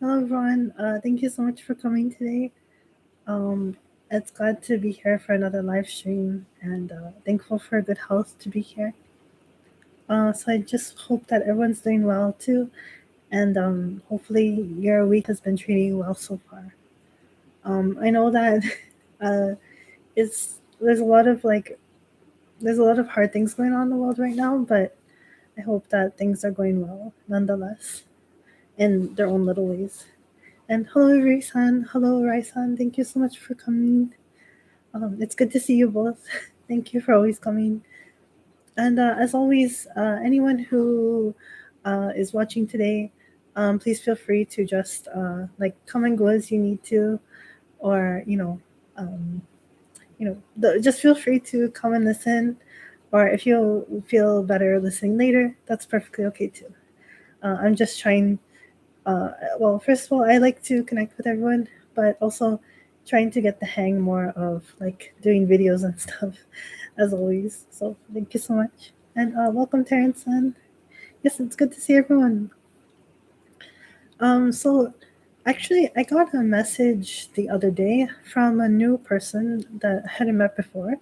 Hello, everyone. Thank you so much for coming today. Um, it's glad to be here for another live stream and thankful for good health to be here. So I just hope that everyone's doing well too, and hopefully your week has been treating you well so far. I know that uh, it's there's a lot of hard things going on in the world right now, but I hope that things are going well nonetheless in their own little ways. And hello, Raisan. Hello, Raisan. Thank you so much for coming. It's good to see you both. Thank you for always coming. And as always, anyone who is watching today, please feel free to just come and go as you need to, or um, just feel free to come and listen. Or if you feel better listening later, that's perfectly okay too. I'm just trying uh, well, first of all, I like to connect with everyone, but also trying to get the hang more of like doing videos and stuff, as always. So thank you so much, and welcome, Terrence. And yes, it's good to see everyone. So actually, I got a message the other day from a new person that I hadn't met before,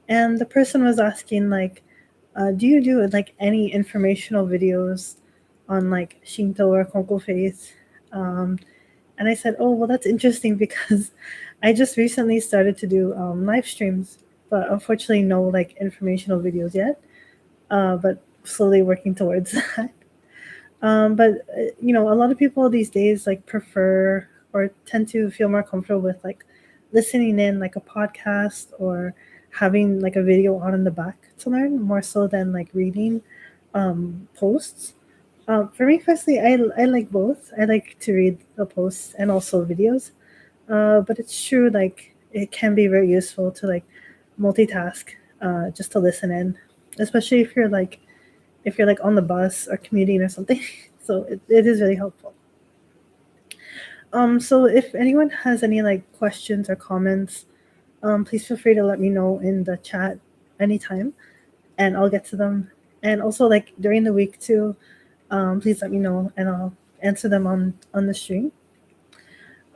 and the person was asking like, "Do you do like any informational videos on like Shinto or Konko Faith?" Um, And I said, "Oh, well, that's interesting because I just recently started to do live streams, but unfortunately, no like informational videos yet. But slowly working towards that. But a lot of people these days like prefer or tend to feel more comfortable with like listening in like a podcast or having like a video on in the back to learn more so than like reading posts. For me personally, I like both. I like to read the posts and also videos. But it's true, like it can be very useful to like multitask, just to listen in, especially if you're like on the bus or commuting or something. So it is really helpful. So if anyone has any like questions or comments, please feel free to let me know in the chat anytime, and I'll get to them. And also like during the week too, please let me know and I'll answer them on the stream.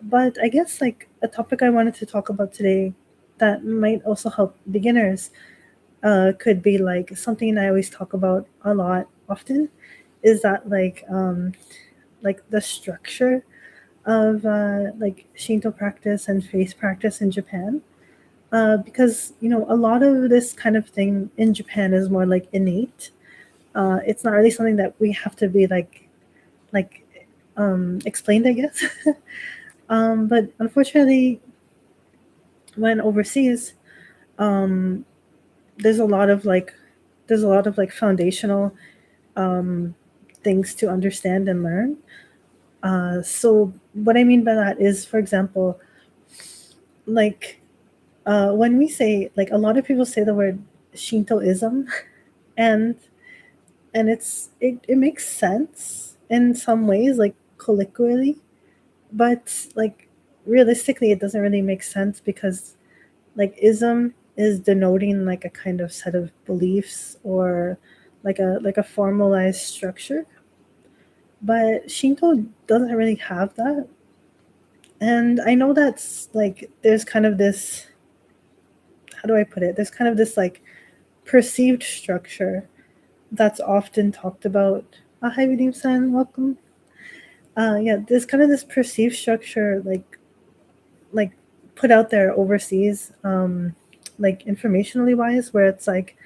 But I guess like a topic I wanted to talk about today that might also help beginners could be like something I always talk about a lot often is that like the structure of like Shinto practice and faith practice in Japan. Because a lot of this kind of thing in Japan is more like innate. It's not really something that we have to be like explained, I guess. But unfortunately, when overseas, um, there's a lot of like foundational um, things to understand and learn. So what I mean by that is, for example, like when we say like a lot of people say the word Shintoism, and it makes sense in some ways, like colloquially, but like realistically, it doesn't really make sense because like ism is denoting like a kind of set of beliefs or like a formalized structure, but Shinto doesn't really have that. And I know that's like there's kind of this, how do I put it, there's kind of this like perceived structure that's often talked about. Hi Redeem San, welcome. Yeah, there's kind of this perceived structure like put out there overseas, like informationally wise, where it's like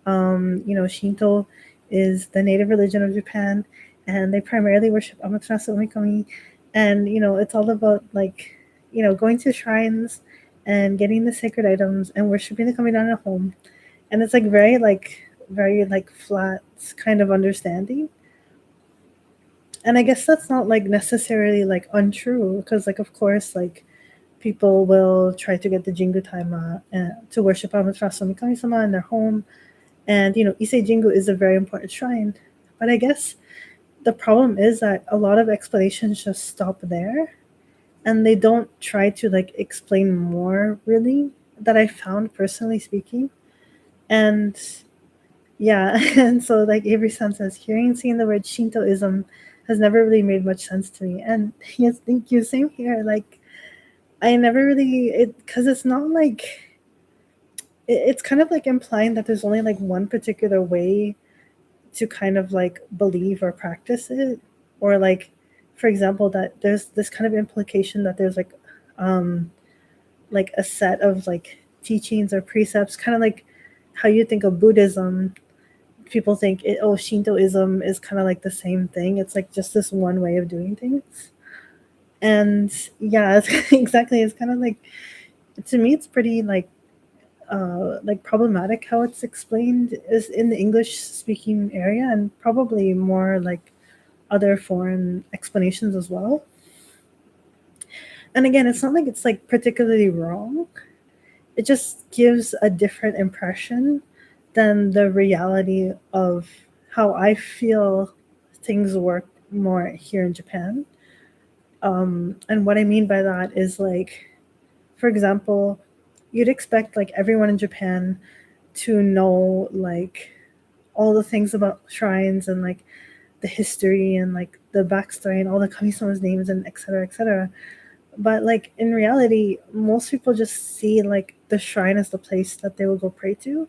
Shinto is the native religion of Japan, and they primarily worship Amaterasu Omikami, and it's all about like going to shrines and getting the sacred items and worshiping the Kamidan at home, and it's like very like flat kind of understanding. And I guess that's not like necessarily like untrue because like of course like people will try to get the Jingu Taima to worship Amaterasu Mikami-sama in their home. And Ise Jingu is a very important shrine. But I guess the problem is that a lot of explanations just stop there and they don't try to like explain more really, that I found personally speaking. And yeah, and so like Avery San says, hearing and seeing the word Shintoism has never really made much sense to me. And yes, thank you. Same here. Like I never really because it's not like it's kind of like implying that there's only like one particular way to kind of like believe or practice it, or like for example that there's this kind of implication that there's like a set of like teachings or precepts, kind of like how you think of Buddhism. People think Shintoism is kind of like the same thing. It's like just this one way of doing things. And yeah, it's, exactly, it's kind of like, to me it's pretty like problematic how it's explained is in the English speaking area, and probably more like other foreign explanations as well. And again, it's not like it's like particularly wrong. It just gives a different impression than the reality of how I feel things work more here in Japan. And what I mean by that is like, for example, you'd expect like everyone in Japan to know like all the things about shrines and like the history and like the backstory and all the kami-sama's names and etc etc. But like in reality, most people just see like the shrine as the place that they will go pray to,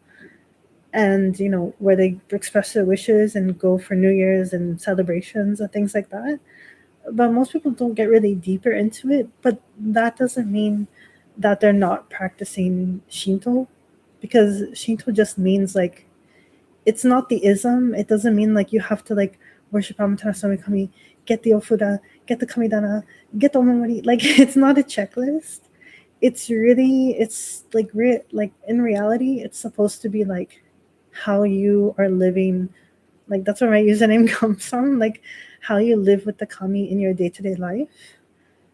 and where they express their wishes and go for New Year's and celebrations and things like that. But most people don't get really deeper into it. But that doesn't mean that they're not practicing Shinto, because Shinto just means like, it's not the ism. It doesn't mean like you have to like worship Amaterasu Kami, get the ofuda, get the kamidana, get the omamori. Like it's not a checklist. It's like like in reality, it's supposed to be like how you are living. Like that's where my username comes from. Like how you live with the kami in your day to day life.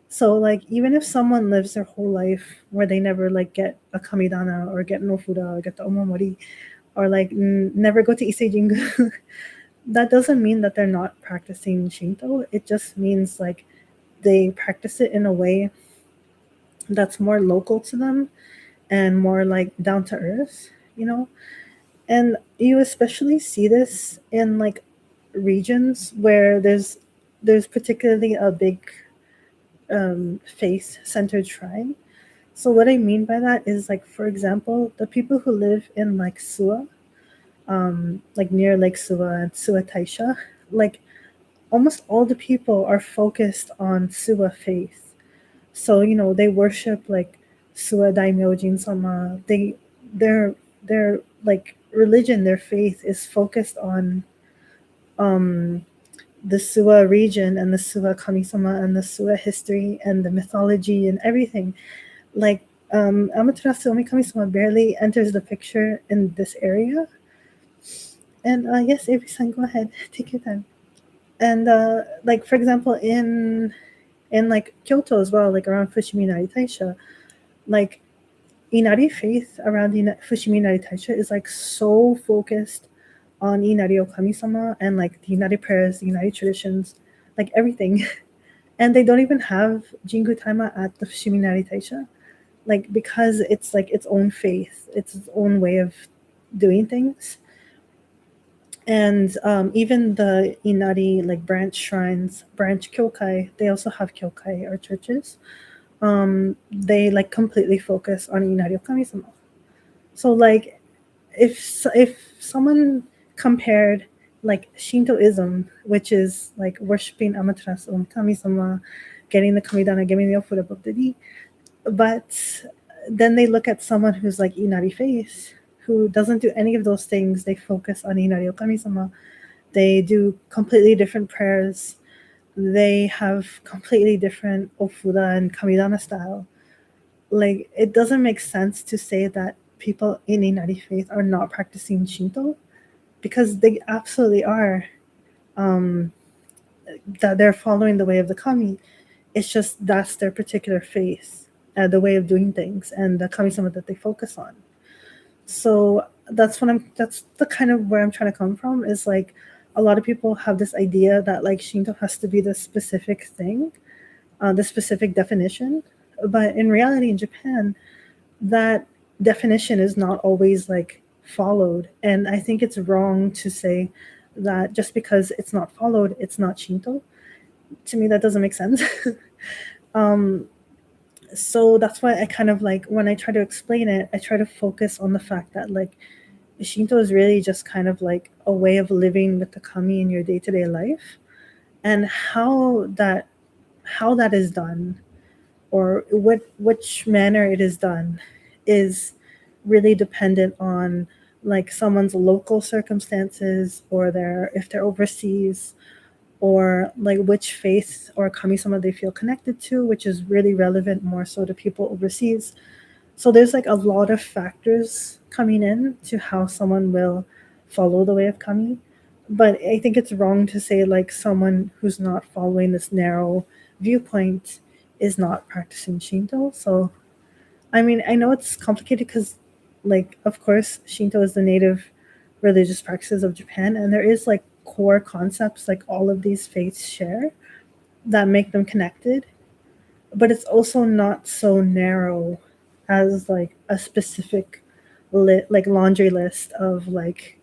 So like even if someone lives their whole life where they never like get a kamidana or get no fuda or get the omamori, or like never go to Issei Jingu, that doesn't mean that they're not practicing Shinto. It just means like they practice it in a way that's more local to them and more like down to earth. And you especially see this in like regions where there's particularly a big faith centered shrine. So what I mean by that is like, for example, the people who live in like Suwa, like near Lake Suwa and Suwa Taisha, like almost all the people are focused on Suwa faith. So they worship like Suwa Daimyojin Sama. Their like religion, their faith is focused on um the Suwa region and the Suwa Kami-sama and the Suwa history and the mythology and everything. Like Amaterasu Omikami-sama barely enters the picture in this area. And yes, Avery-san, go ahead, take your time. And like for example, in like Kyoto as well, like around Fushimi Inari Taisha, like Inari faith around Fushimi Inari Taisha is like so focused on Inari Okami-sama and like the Inari prayers, the Inari traditions, like everything. And they don't even have Jingu Taima at the Fushimi Inari Taisha, like because it's like its own faith, it's its own way of doing things. And even the Inari like branch shrines, branch kyokai, they also have kyokai or churches. They like completely focus on Inari Okami-sama. So like if someone compared like Shintoism, which is like worshiping Amaterasu Omikami-sama, getting the kamidana, getting the ofuda, but then they look at someone who's like Inari faith, who doesn't do any of those things. They focus on Inari Okami-sama. They do completely different prayers. They have completely different ofuda and kamidana style. Like it doesn't make sense to say that people in Inari faith are not practicing Shinto, because they absolutely are. That they're following the way of the kami. It's just that's their particular faith, the way of doing things, and the kami-sama that they focus on. So that's the kind of where I'm trying to come from, is like a lot of people have this idea that like Shinto has to be the specific thing, the specific definition. But in reality, in Japan, that definition is not always like followed. And I think it's wrong to say that just because it's not followed, it's not Shinto. to me that doesn't make sense. um, so that's why I kind of like when I try to explain it, I try to focus on the fact that like Shinto is really just kind of like a way of living with the kami in your day-to-day life, and how that is done, or which manner it is done, is really dependent on like someone's local circumstances, or their if they're overseas, or like which faith or kami-sama they feel connected to, which is really relevant more so to people overseas. So there's like a lot of factors coming in to how someone will follow the way of kami. But I think it's wrong to say like someone who's not following this narrow viewpoint is not practicing Shinto. So I mean, I know it's complicated because, like, of course, Shinto is the native religious practices of Japan, and there is like core concepts like all of these faiths share that make them connected. But it's also not so narrow as like a specific like laundry list of like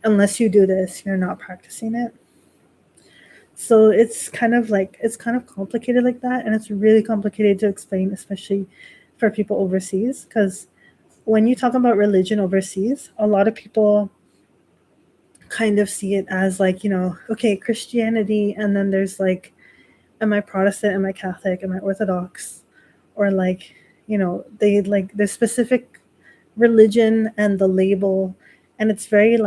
unless you do this, you're not practicing it. So it's kind of complicated like that, and it's really complicated to explain, especially for people overseas, because when you talk about religion overseas, a lot of people kind of see it as like, okay, Christianity, and then there's like, am I Protestant, am I Catholic, am I Orthodox, or like, they like the specific religion and the label, and it's very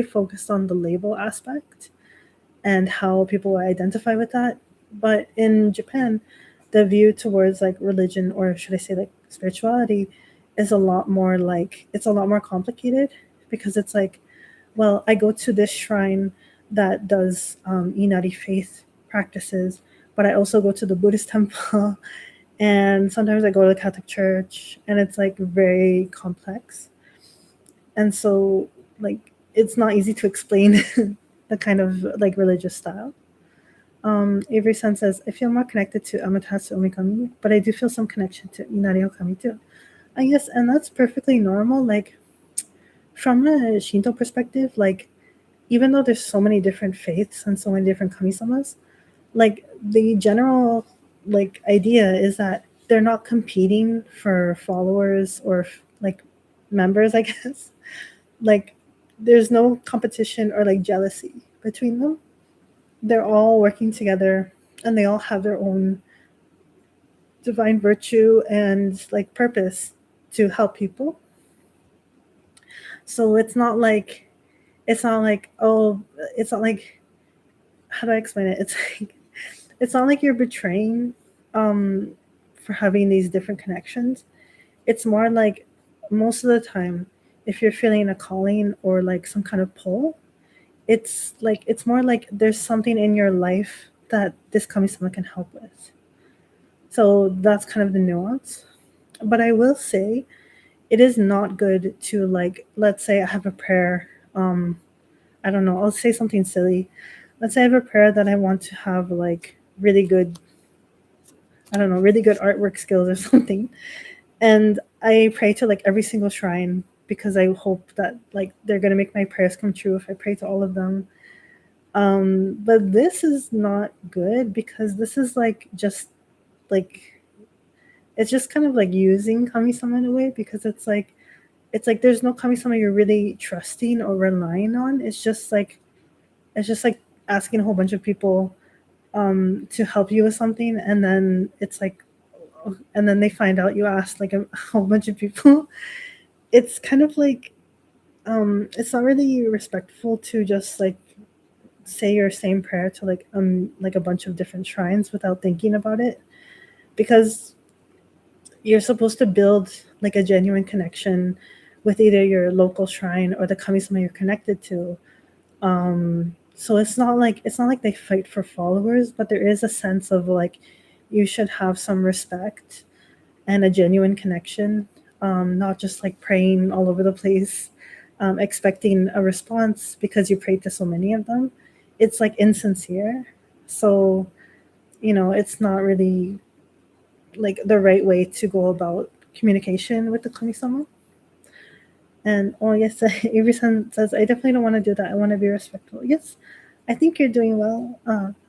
focused on the label aspect and how people identify with that. But in Japan, the view towards like religion, or should I say like spirituality, is a lot more complicated, because it's like, well, I go to this shrine that does Inari faith practices, but I also go to the Buddhist temple, and sometimes I go to the Catholic church, and it's like very complex. And so, like, it's not easy to explain the kind of like religious style. Avery Sun says, I feel more connected to Amaterasu Omikami, but I do feel some connection to Inari Okami too. I guess, and that's perfectly normal. Like, from a Shinto perspective, like, even though there's so many different faiths and so many different kamisamas, like, the general, like, idea is that they're not competing for followers or, like, members, I guess. Like, there's no competition or, like, jealousy between them. They're all working together, and they all have their own divine virtue and like purpose to help people. So it's not like, how do I explain it? It's like, it's not like you're betraying um for having these different connections. It's more like, most of the time, if you're feeling a calling or like some kind of pull, it's more like there's something in your life that this kami-sama can help with. So that's kind of the nuance. But I will say, it is not good to, like, let's say I have a prayer. I don't know, I'll say something silly. Let's say I have a prayer that I want to have like really good, I don't know, really good artwork skills or something. And I pray to like every single shrine, because I hope that like they're gonna make my prayers come true if I pray to all of them. But this is not good, because this is like just like, it's just kind of like using kami-sama in a way, because it's like there's no kami-sama you're really trusting or relying on. It's just like asking a whole bunch of people to help you with something, and then it's like, and then they find out you asked like a whole bunch of people. It's kind of like, it's not really respectful to just like say your same prayer to like a bunch of different shrines without thinking about it, because you're supposed to build like a genuine connection with either your local shrine or the kami-sama you're connected to. So it's not like they fight for followers, but there is a sense of like, you should have some respect and a genuine connection, not just like praying all over the place, expecting a response because you prayed to so many of them. It's like insincere. So, it's not really like the right way to go about communication with the kami-sama. And oh yes, Avery says, I definitely don't want to do that. I want to be respectful. Yes, I think you're doing well.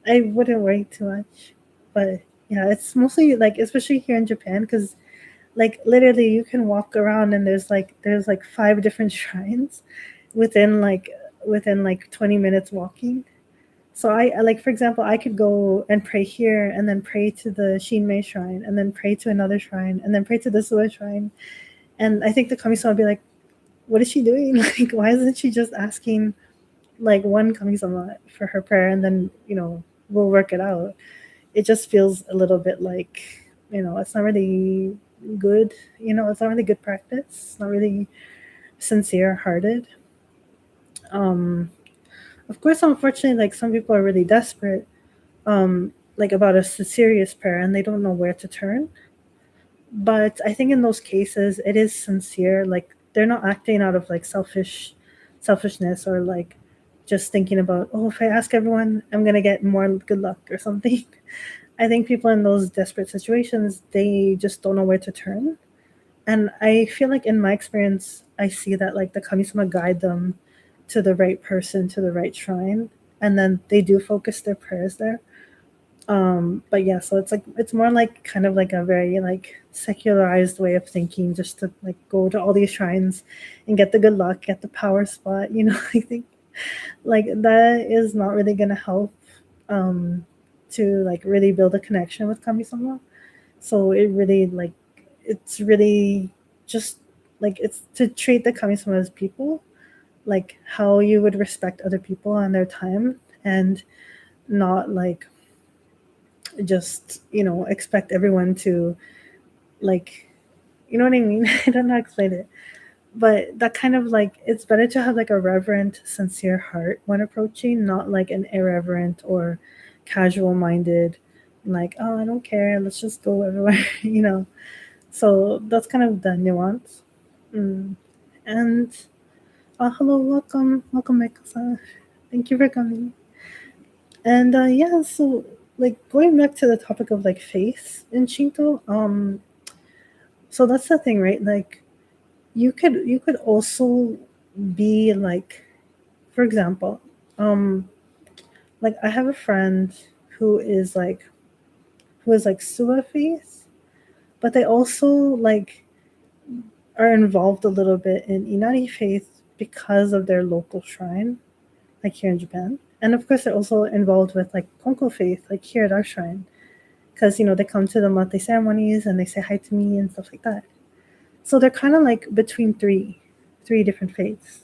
I wouldn't worry too much, but yeah, it's mostly like, especially here in Japan, because like literally you can walk around and there's like five different shrines within like within like 20 minutes walking. So like, for example, I could go and pray here and then pray to the Shinmei shrine and then pray to another shrine and then pray to the Suwa shrine. And I think the kamisama would be like, what is she doing? Like, why isn't she just asking like one kamisama for her prayer, and then we'll work it out. It just feels a little bit like, it's not really good. It's not really good practice. It's not really sincere hearted. um of course, unfortunately, like, some people are really desperate, like, about a serious prayer, and they don't know where to turn. But I think in those cases it is sincere. Like, they're not acting out of like selfishness, or like just thinking about, oh, if I ask everyone I'm gonna get more good luck or something. I think people in those desperate situations, they just don't know where to turn. And I feel like in my experience, I see that like the kamisama guide them to the right person, to the right shrine, and then they do focus their prayers there. But yeah, so it's like, it's more like kind of like a very like secularized way of thinking, just to like go to all these shrines and get the good luck, get the power spot. I think like that is not really gonna help, um to like really build a connection with kamisama. So it really like, it's really just like, it's to treat the kamisama as people, like how you would respect other people and their time, and not like just expect everyone to like, you know what I mean. I don't know how to explain it, but that kind of like, it's better to have like a reverent, sincere heart when approaching, not like an irreverent or casual minded, like, oh, I don't care, let's just go everywhere. So that's kind of the nuance. mm. And hello, welcome, Michael. Thank you for coming. And yeah, so like, going back to the topic of like faith in Shinto, so that's the thing, right? Like, you could also be like, for example, um like, I have a friend who is like Suwa faith, but they also like are involved a little bit in Inari faith because of their local shrine, like here in Japan. And of course, they're also involved with like Konko Faith, like here at our shrine, because they come to the monthly ceremonies and they say hi to me and stuff like that. So they're kind of like between three different faiths.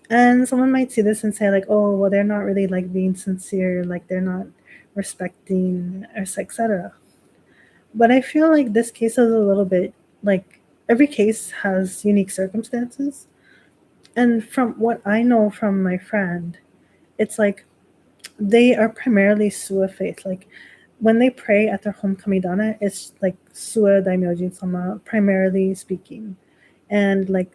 And someone might see this and say like, oh, well, they're not really like being sincere, like they're not respecting us, etc. But I feel like this case is a little bit like, every case has unique circumstances. And from what I know from my friend, it's like they are primarily Sua faith. Like, when they pray at their home kamidana, it's like Sua Daimyojin sama, primarily speaking. And like,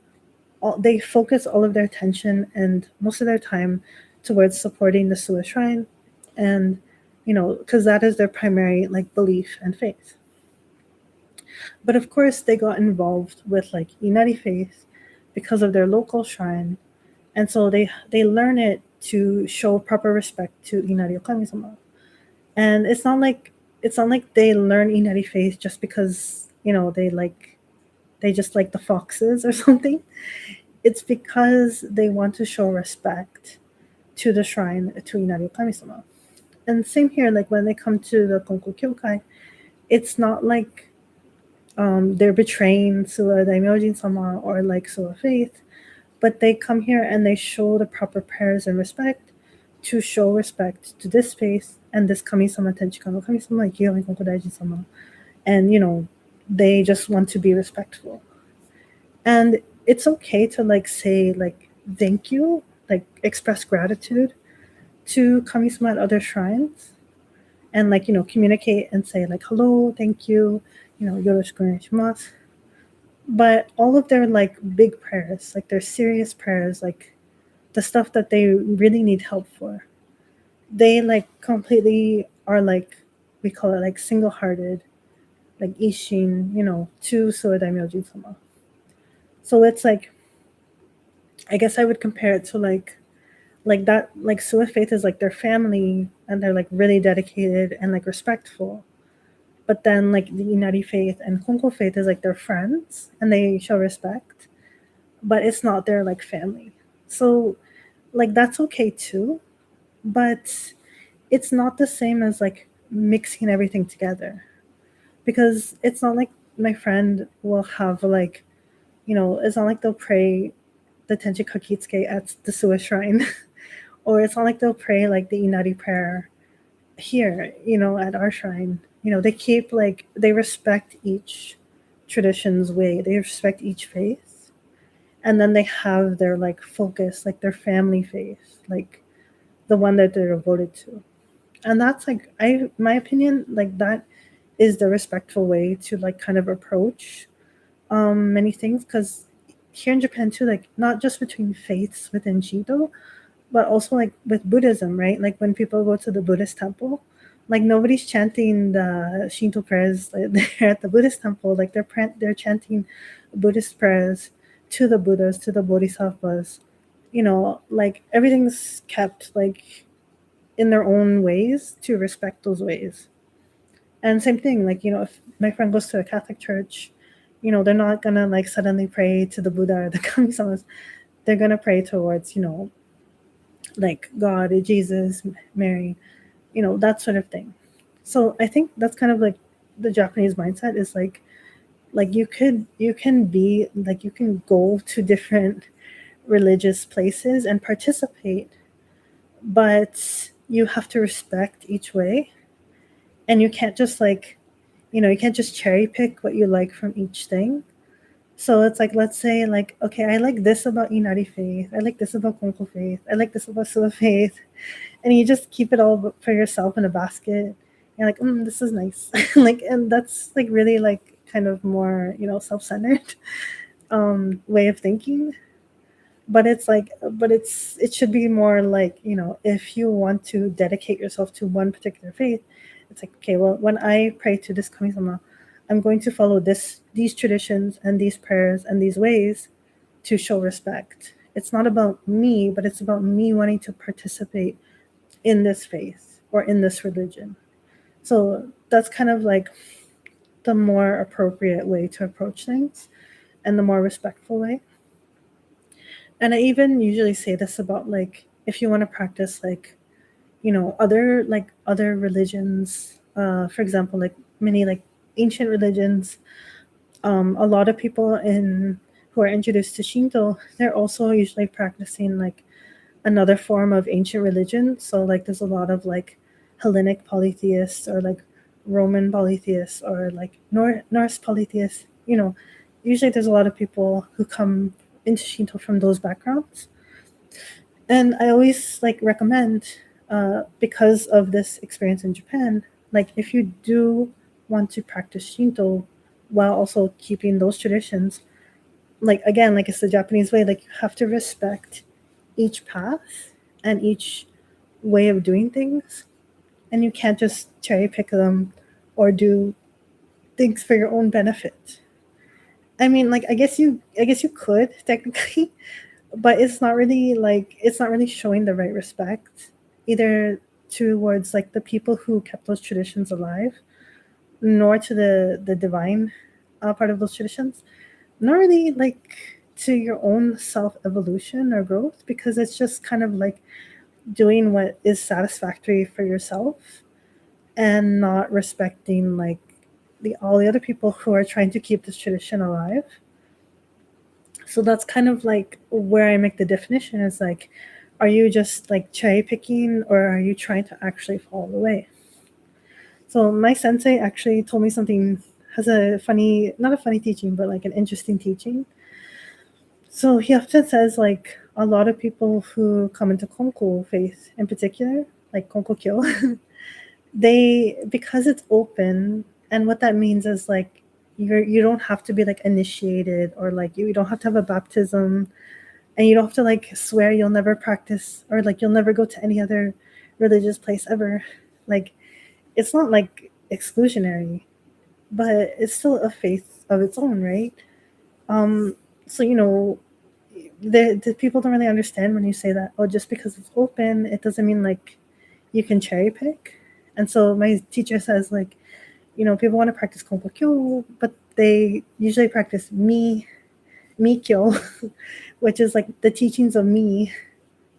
they focus all of their attention and most of their time towards supporting the Sua shrine. And because that is their primary like belief and faith. But of course, they got involved with like Inari faith because of their local shrine, and so they learn it to show proper respect to Inari Okami-sama. And it's not like they learn Inari faith just because they just like the foxes or something. It's because they want to show respect to the shrine, to Inari Okami-sama. And same here, like when they come to the Konko Kyokai, it's not like they're betraying Suwa Daimyojin sama or like Suwa faith, but they come here and they show the proper prayers and respect to show respect to this faith and this kami-sama, Tenchika no kami-sama, like Kyogen Konko Daijin sama. And they just want to be respectful. And it's okay to like say like thank you, like express gratitude to kami-sama at other shrines, and like communicate and say like hello, thank you, yoroshiku onegaishimasu. But all of their like big prayers, like their serious prayers, like the stuff that they really need help for, they like completely are like, we call it like single-hearted, like ishin, to Suwa Daimyojin sama. So it's like, I guess I would compare it to like like that, like Sua Faith is like their family and they're like really dedicated and like respectful. But then like the Inari Faith and Konko Faith is like their friends and they show respect, but it's not their like family. So like that's okay too, but it's not the same as like mixing everything together, because it's not like my friend will have like, it's not like they'll pray the Tenchi Kakitsuke at the Sua Shrine, or it's not like they'll pray like the Inari prayer here, at our shrine. They keep like, they respect each tradition's way, they respect each faith, and then they have their like focus, like their family faith, like the one that they're devoted to. And that's like, my opinion, like that is the respectful way to like kind of approach many things, because here in Japan too, like not just between faiths within Shinto, but also like with Buddhism, right? Like when people go to the Buddhist temple, like nobody's chanting the Shinto prayers like, there at the Buddhist temple. Like they're chanting Buddhist prayers to the Buddhas, to the Bodhisattvas. Like everything's kept like in their own ways to respect those ways. And same thing, like, if my friend goes to a Catholic church, they're not gonna like suddenly pray to the Buddha or the Kami-samas. They're gonna pray towards, like God, Jesus, Mary, that sort of thing. So I think that's kind of like the Japanese mindset is like you can be like, you can go to different religious places and participate, but you have to respect each way, and you can't just like, you can't just cherry pick what you like from each thing. So it's like, let's say like, okay, I like this about Inari Faith, I like this about Konko Faith, I like this about Sua Faith, and you just keep it all for yourself in a basket. You're like, this is nice. Like, and that's like really like kind of more, self-centered way of thinking. But it's like, it should be more like, if you want to dedicate yourself to one particular faith, it's like, okay, well, when I pray to this Kami-sama, I'm going to follow these traditions and these prayers and these ways to show respect. It's not about me, but it's about me wanting to participate in this faith or in this religion. So that's kind of like the more appropriate way to approach things and the more respectful way. And I even usually say this about like, if you want to practice like, other religions, for example, like many like ancient religions, a lot of people in who are introduced to Shinto, they're also usually practicing like another form of ancient religion. So like there's a lot of like Hellenic polytheists, or like Roman polytheists, or like Norse polytheists. Usually there's a lot of people who come into Shinto from those backgrounds. And I always like recommend, because of this experience in Japan, like if you do want to practice Shinto while also keeping those traditions, like again, like it's the Japanese way, like you have to respect each path and each way of doing things, and you can't just cherry pick them or do things for your own benefit. I mean, like I guess you could technically, but it's not really showing the right respect either towards like the people who kept those traditions alive, nor to the divine part of those traditions, nor really like to your own self evolution or growth, because it's just kind of like doing what is satisfactory for yourself and not respecting like all the other people who are trying to keep this tradition alive. So that's kind of like where I make the definition is like, are you just like cherry picking, or are you trying to actually follow the way? So my sensei actually told me something, has a funny, not a funny teaching, but like an interesting teaching. So he often says like a lot of people who come into Konko faith in particular, like Konko Kyo, because it's open, and what that means is like you don't have to be like initiated, or like you don't have to have a baptism, and you don't have to like swear you'll never practice, or like you'll never go to any other religious place ever. Like it's not like exclusionary, but it's still a faith of its own, right? um so the people don't really understand when you say that, oh, just because it's open, it doesn't mean like you can cherry pick. And so my teacher says like, people want to practice Konko Kyo, but they usually practice mi Kyo, which is like the teachings of me.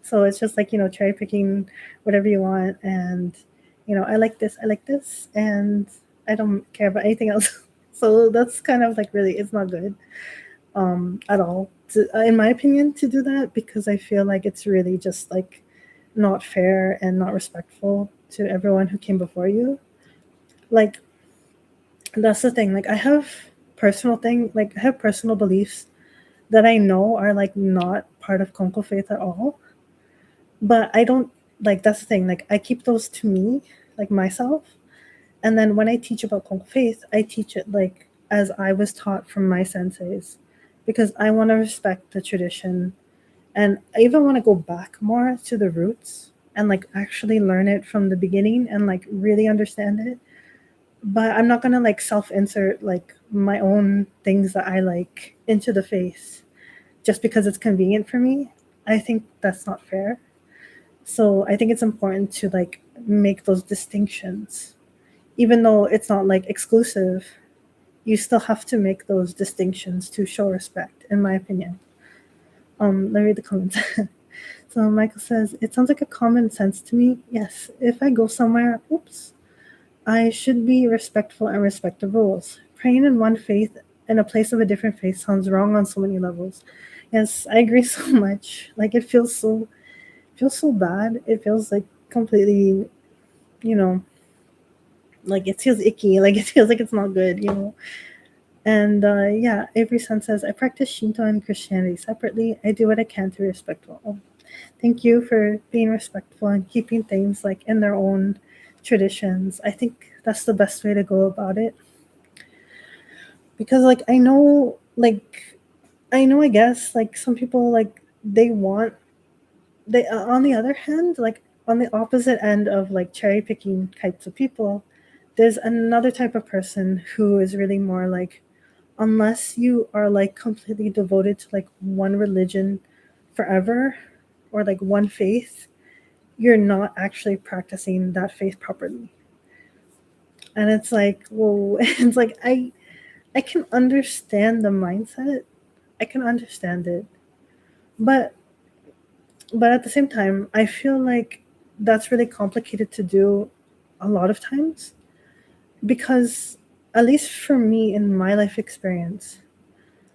So it's just like, cherry picking whatever you want. And, I like this, and I don't care about anything else. So that's kind of like really, it's not good at all, in my opinion, to do that, because I feel like it's really just like not fair and not respectful to everyone who came before you. Like, that's the thing. Like, I have personal beliefs that I know are like not part of Konko Faith at all. But I don't, like, that's the thing. Like, I keep those to me, like myself. And then when I teach about Konko Faith, I teach it like as I was taught from my senseis, because I want to respect the tradition. And I even want to go back more to the roots and like actually learn it from the beginning and like really understand it. But I'm not going to like self insert like my own things that I like into the faith just because it's convenient for me. I think that's not fair. So I think it's important to like make those distinctions. Even though it's not like exclusive, you still have to make those distinctions to show respect, in my opinion. Let me read the comments. So Michael says, it sounds like a common sense to me. Yes, if I go somewhere, I should be respectful and respect the rules. Praying in one faith in a place of a different faith sounds wrong on so many levels. Yes, I agree so much. Like, it feels so bad. It feels like completely, you know, like it feels icky. Like it feels like it's not good. And yeah, Avery Sun says, I practice Shinto and Christianity separately. I do what I can to be respectful. Oh, thank you for being respectful and keeping things like in their own traditions. I think that's the best way to go about it. Because like I guess like some people like they on the other hand, like on the opposite end of like cherry picking types of people, there's another type of person who is really more like, unless you are like completely devoted to like one religion forever or like one faith, you're not actually practicing that faith properly. And it's like, whoa. It's like I can understand the mindset. I can understand it. But at the same time, I feel like that's really complicated to do a lot of times, because at least for me in my life experience,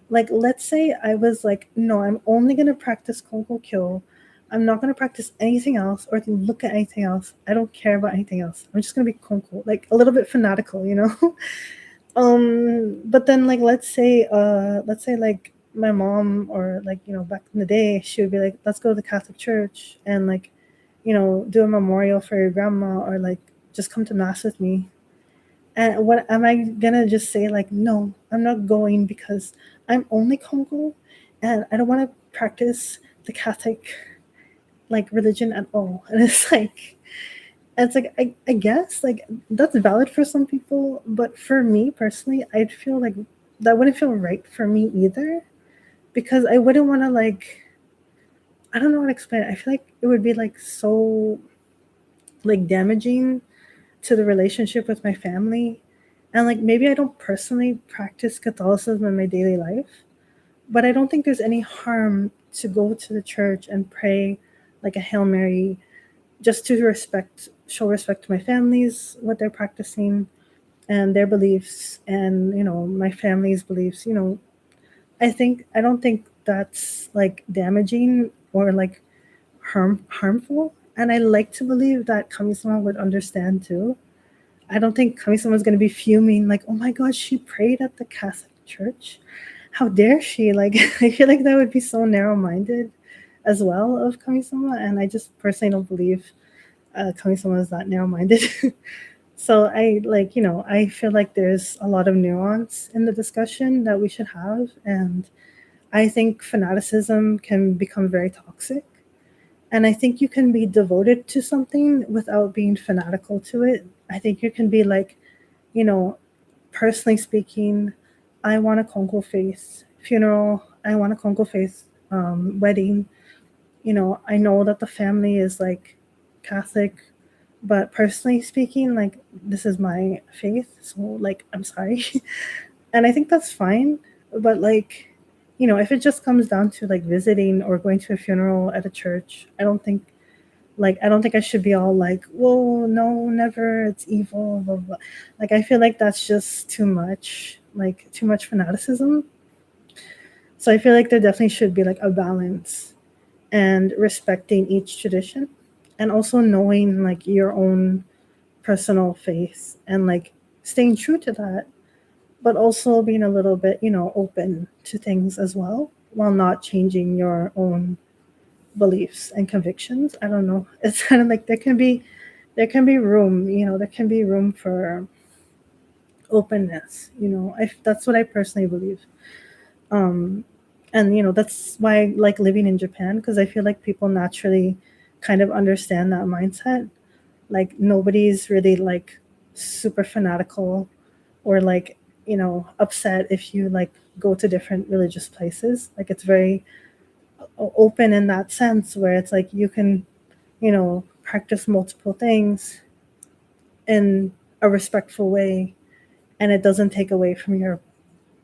like let's say I was like, no, I'm only gonna practice Konko Kyo. I'm not gonna practice anything else or look at anything else. I don't care about anything else. I'm just gonna be Konko, like a little bit fanatical. But then like let's say like my mom, or like back in the day, she would be like, let's go to the Catholic Church and like do a memorial for your grandma, or like just come to mass with me. And what am I gonna just say like, no, I'm not going because I'm only Kongo and I don't want to practice the Catholic like religion at all. And it's like I guess like that's valid for some people, but for me personally, I'd feel like that wouldn't feel right for me either, because I wouldn't want to like, I don't know how to explain it. I feel like it would be like so like damaging to the relationship with my family. And like maybe I don't personally practice Catholicism in my daily life, but I don't think there's any harm to go to the church and pray like a Hail Mary, just to show respect to my family's what they're practicing and their beliefs, and my family's beliefs. I don't think that's like damaging or like harmful. And I like to believe that Kami-sama would understand too. I don't think Kami-sama's going to be fuming like, oh my god, she prayed at the Catholic Church. How dare she? Like, I feel like that would be so narrow-minded as well of Kami-sama, and I just personally don't believe Kami-sama is that narrow-minded. So I feel like there's a lot of nuance in the discussion that we should have, and I think fanaticism can become very toxic. And I think you can be devoted to something without being fanatical to it. I think you can be like, you know, personally speaking, I want a Konko Faith funeral. I want a Konko Faith wedding. I know that the family is like Catholic, but personally speaking, like this is my faith, so like I'm sorry. And I think that's fine. But like, if it just comes down to like visiting or going to a funeral at a church, I don't think I should be all like, whoa, no, never, it's evil, blah, blah. Like I feel like that's just too much, like too much fanaticism. So I feel like there definitely should be like a balance and respecting each tradition, and also knowing like your own personal faith and like staying true to that, but also being a little bit, open to things as well while not changing your own beliefs and convictions. I don't know. It's kind of like there can be room, there can be room for openness. That's what I personally believe. Um, and that's why I like living in Japan, because I feel like people naturally kind of understand that mindset. Like nobody's really like super fanatical or like upset if you like go to different religious places. Like it's very open in that sense, where it's like you can practice multiple things in a respectful way, and it doesn't take away from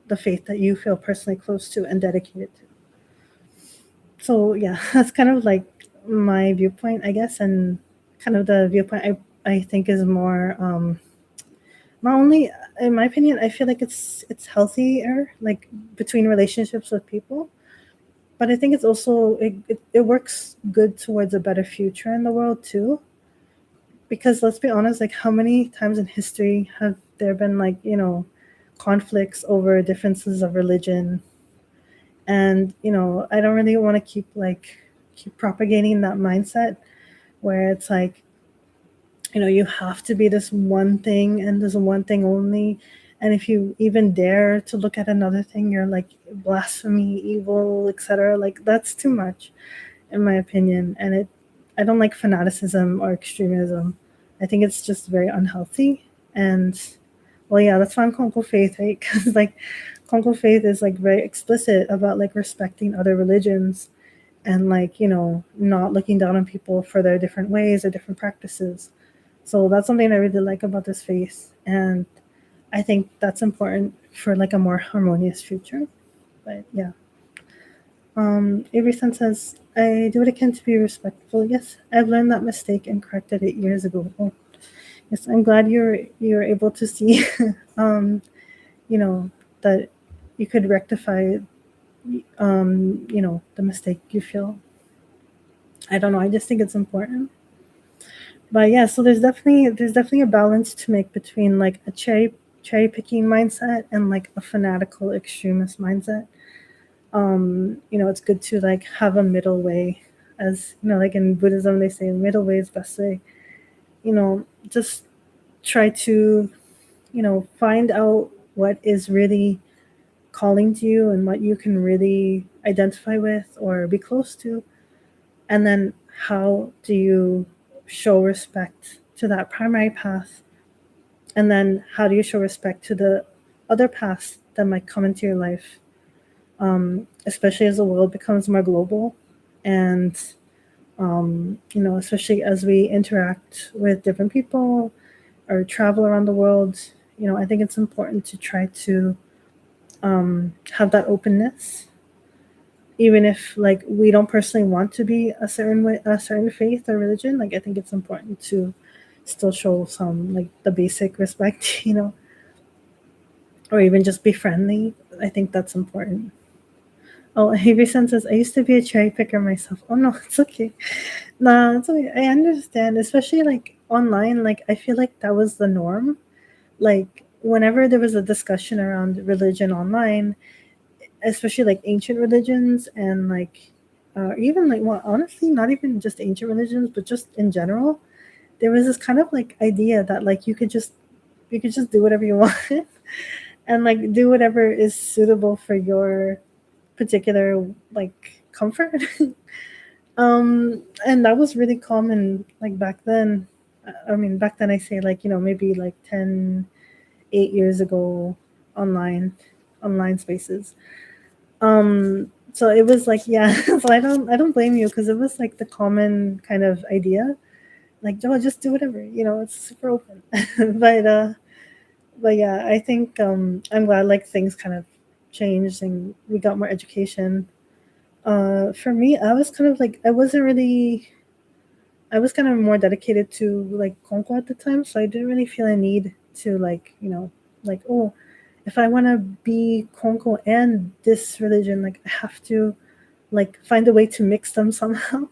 the faith that you feel personally close to and dedicated to. So yeah, that's kind of like my viewpoint, I guess, and kind of the viewpoint I think is more not only, in my opinion, I feel like it's healthier like between relationships with people, but I think it's also it works good towards a better future in the world too. Because let's be honest, like how many times in history have there been like conflicts over differences of religion? And I don't really want to keep propagating that mindset where it's like you have to be this one thing and this one thing only. And if you even dare to look at another thing, you're like blasphemy, evil, etc. Like that's too much, in my opinion. And I don't like fanaticism or extremism. I think it's just very unhealthy. And well, yeah, that's why I'm Konko Faith, right? Because like Konko Faith is like very explicit about like respecting other religions and like not looking down on people for their different ways or different practices. So that's something I really like about this faith, and I think that's important for like a more harmonious future. But yeah, Avery Sun says, "I do what I can to be respectful. Yes, I've learned that mistake and corrected it years ago. Oh, yes, I'm glad you're able to see, um, you know, that you could rectify, the mistake you feel. I don't know. I just think it's important. But yeah, so there's definitely a balance to make between like a cherry picking mindset and like a fanatical extremist mindset. It's good to like have a middle way, as like in Buddhism they say middle way is best way. Just try to find out what is really calling to you and what you can really identify with or be close to, and then how do you show respect to that primary path, and then how do you show respect to the other paths that might come into your life, especially as the world becomes more global, and especially as we interact with different people or travel around the world. I think it's important to try to have that openness, even if like we don't personally want to be a certain way, a certain faith or religion. Like I think it's important to still show some like the basic respect, or even just be friendly. I think that's important. Oh, Haverson says, I used to be a cherry picker myself. Oh no, it's okay. No, it's okay. I understand, especially like online. Like I feel like that was the norm. Like whenever there was a discussion around religion online, especially like ancient religions and like even like, well, honestly, not even just ancient religions, but just in general, there was this kind of like idea that like you could just do whatever you want and like do whatever is suitable for your particular like comfort. And that was really common like back then. I mean, back then I say like maybe like 8 years ago, online spaces. So it was like, yeah. So I don't blame you, because it was like the common kind of idea, like, oh, just do whatever, it's super open. but but yeah, I think I'm glad like things kind of changed and we got more education. For me, I was kind of like, I was kind of more dedicated to like Konko at the time, so I didn't really feel a need to like, like, oh, if I want to be Konko and this religion, like I have to like find a way to mix them somehow.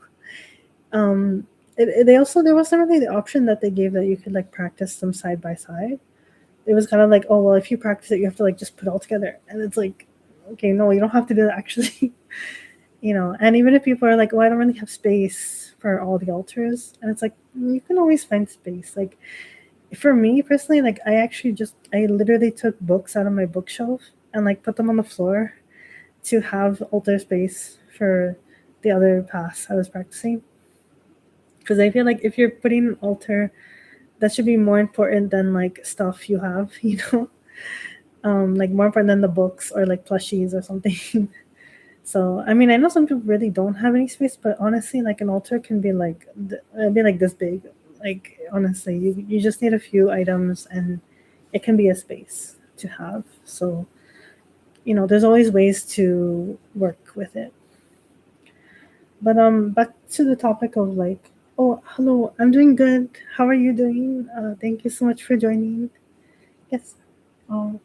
um they also, there wasn't really the option that they gave that you could like practice them side by side. It was kind of like, oh well, if you practice it, you have to like just put it all together, and it's like, okay, no, you don't have to do that actually. And even if people are like, oh, I don't really have space for all the altars, and it's like, you can always find space. Like for me personally, like I literally took books out of my bookshelf and like put them on the floor to have altar space for the other paths I was practicing. Because I feel like if you're putting an altar, that should be more important than like stuff you have, like more important than the books or like plushies or something. So I mean, I know some people really don't have any space, but honestly, like an altar can be like this big. Like honestly, you just need a few items and it can be a space to have. So there's always ways to work with it. But back to the topic of like, oh, hello, I'm doing good. How are you doing? Thank you so much for joining. Yes. Oh,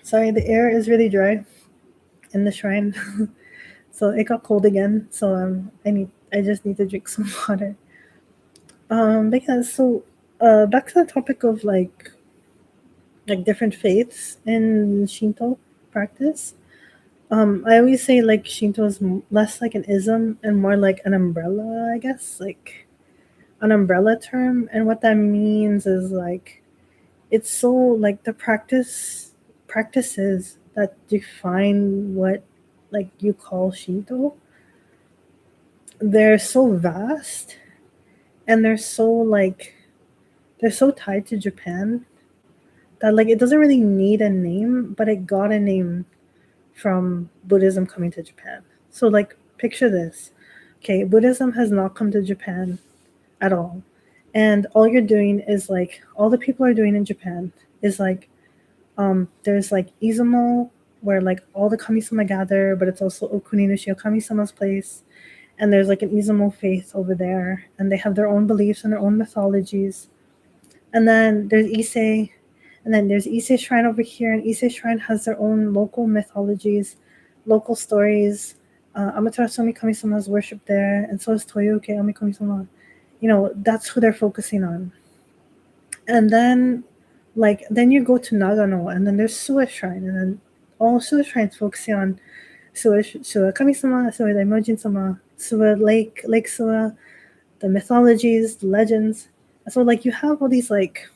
sorry, the air is really dry in the shrine, so it got cold again. So I just need to drink some water. Because so, back to the topic of like different faiths in Shinto practice. I always say like Shinto is less like an ism and more like an umbrella, I guess, like an umbrella term. And what that means is like it's so like the practices that define what like you call Shinto, they're so vast, and they're so tied to Japan that like it doesn't really need a name, but it got a name from Buddhism coming to Japan. So like picture this. Okay, Buddhism has not come to Japan at all. And all you're doing is like all the people are doing in Japan is like there's like Izumo, where like all the kamisama gather, but it's also Okuninushi Kamisama's place. And there's like an Izumo faith over there, and they have their own beliefs and their own mythologies. And then there's Issei, and then there's Issei Shrine over here, and Issei Shrine has their own local mythologies, local stories. Amaterasu Kami-sama is worshipped there, and so is Toyoke Kami-sama. That's who they're focusing on. And then, then you go to Nagano, and then there's Suwa Shrine, and then all Suwa Shrines focusing on Suwa Kami-sama, Suwa Daimajin-sama, Suwa Lake Suwa, the mythologies, the legends. So, like, you have all these, like,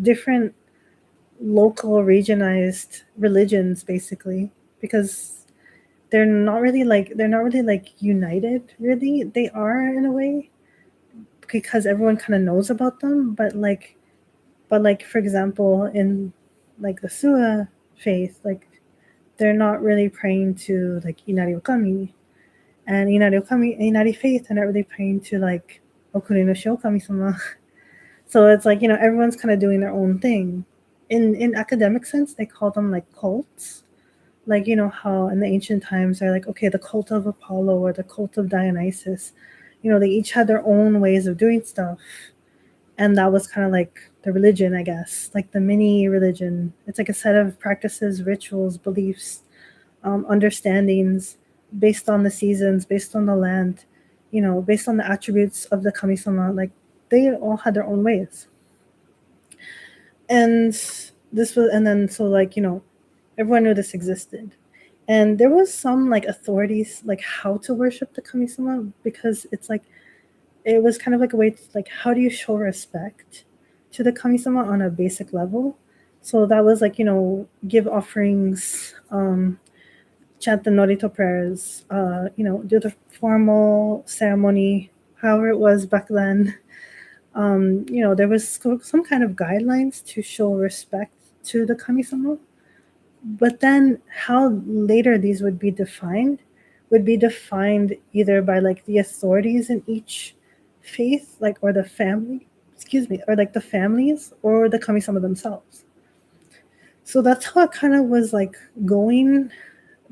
different local regionalized religions basically, because they're not really like united, really. They are in a way, because everyone kind of knows about them, but for example, in like the Suwa faith, like they're not really praying to like Inari Okami, and Inari faith are not really praying to like Okuri no Shiokami sama. So it's like, everyone's kind of doing their own thing. In academic sense, they call them like cults. Like, how in the ancient times they're like, okay, the cult of Apollo or the cult of Dionysus. They each had their own ways of doing stuff. And that was kind of like the religion, I guess, like the mini religion. It's like a set of practices, rituals, beliefs, understandings based on the seasons, based on the land, based on the attributes of the kamisama. Like they all had their own ways. And and then so like, everyone knew this existed. And there was some like authorities like how to worship the kamisama, because it's like it was kind of like a way to like, how do you show respect to the kamisama on a basic level? So that was like, give offerings, chant the norito prayers, do the formal ceremony, however it was back then. There was some kind of guidelines to show respect to the kamisama. But then how later these would be defined either by like the authorities in each faith, like, or the family, excuse me, or like the families or the kami-sama themselves. So that's how it kind of was like going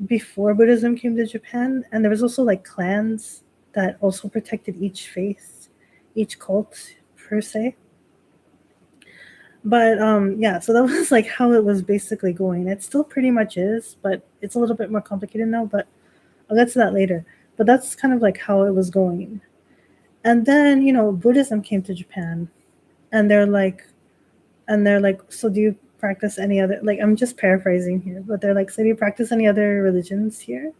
before Buddhism came to Japan. And there was also like clans that also protected each faith, each cult per se. But yeah, so that was like how it was basically going. It still pretty much is, but it's a little bit more complicated now, but I'll get to that later. But that's kind of like how it was going. And then, Buddhism came to Japan, and they're like, so do you practice any other, like, I'm just paraphrasing here, but they're like, so do you practice any other religions here?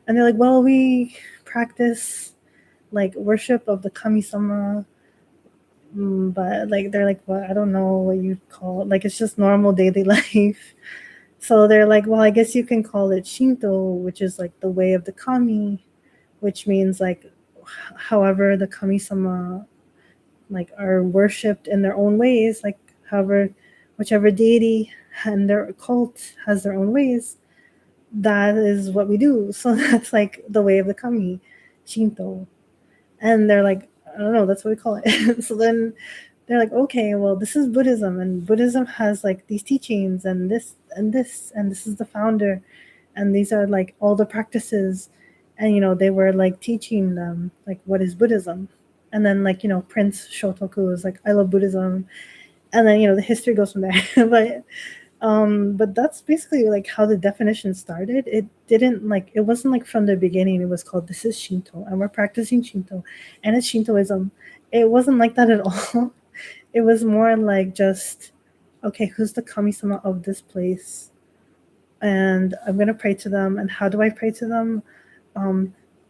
And they're like, well, we practice like worship of the kami-sama. But like they're like, well, I don't know what you'd call it. Like, it's just normal daily life. So they're like, well, I guess you can call it Shinto, which is like the way of the kami, which means like however the kami-sama like are worshipped in their own ways, like however whichever deity and their cult has their own ways, that is what we do. So that's like the way of the kami, Shinto. And they're like, I don't know, that's what we call it. So then they're like, okay, well, this is Buddhism, and Buddhism has like these teachings and this and this, and this is the founder, and these are like all the practices. And they were like teaching them like what is Buddhism. And then like Prince Shotoku was like, I love Buddhism. And then the history goes from there. But that's basically like how the definition started. It wasn't like from the beginning it was called, this is Shinto and we're practicing Shinto and it's Shintoism. It wasn't like that at all. It was more like just, okay, who's the kami-sama of this place? And I'm going to pray to them. And how do I pray to them?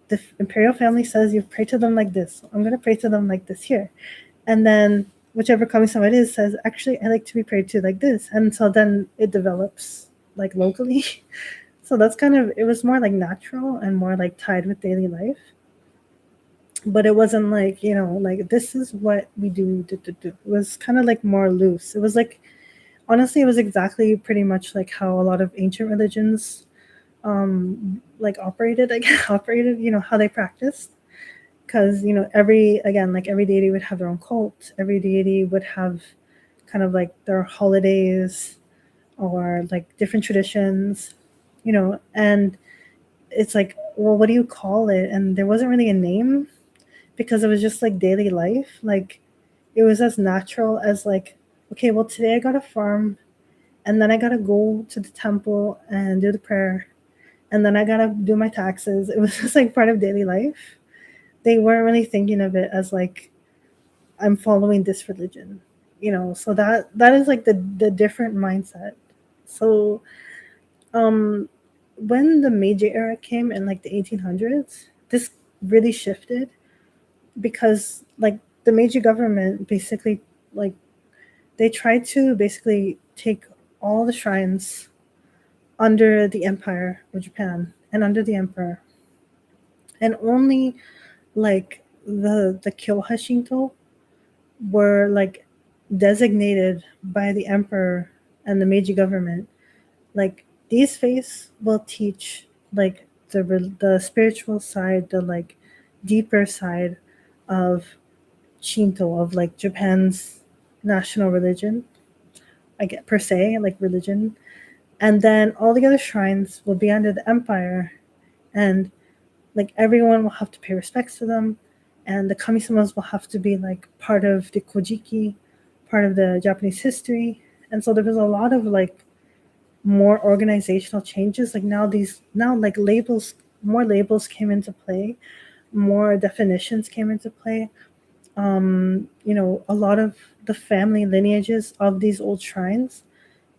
The imperial family says you pray to them like this. I'm going to pray to them like this here. And then whichever kami-sama it is says, actually, I like to be prayed to like this. And so then it develops like locally. So that's kind of, it was more like natural and more like tied with daily life. But it wasn't like, like this is what we do. It was kind of like more loose. It was like, honestly, it was exactly pretty much like how a lot of ancient religions like operated, how they practiced. Because every deity would have their own cult. Every deity would have kind of like their holidays or like different traditions, and it's like, well, what do you call it? And there wasn't really a name, because it was just like daily life. Like, it was as natural as like, okay, well, today I got to farm, and then I got to go to the temple and do the prayer, and then I got to do my taxes. It was just like part of daily life. They weren't really thinking of it as like, I'm following this religion, so that is like the different mindset. So when the Meiji era came in like the 1800s, this really shifted, because like the Meiji government basically, like, they tried to basically take all the shrines under the empire of Japan and under the emperor, and only like the Kyoha Shinto were like designated by the emperor and the Meiji government. Like, these faiths will teach like the spiritual side, the like deeper side of Shinto, of like Japan's national religion, I get per se, like religion. And then all the other shrines will be under the empire, and like everyone will have to pay respects to them, and the kami-samas will have to be like part of the kojiki, part of the Japanese history. And so there was a lot of like more organizational changes. Like, now like labels, more labels came into play, more definitions came into play. A lot of the family lineages of these old shrines,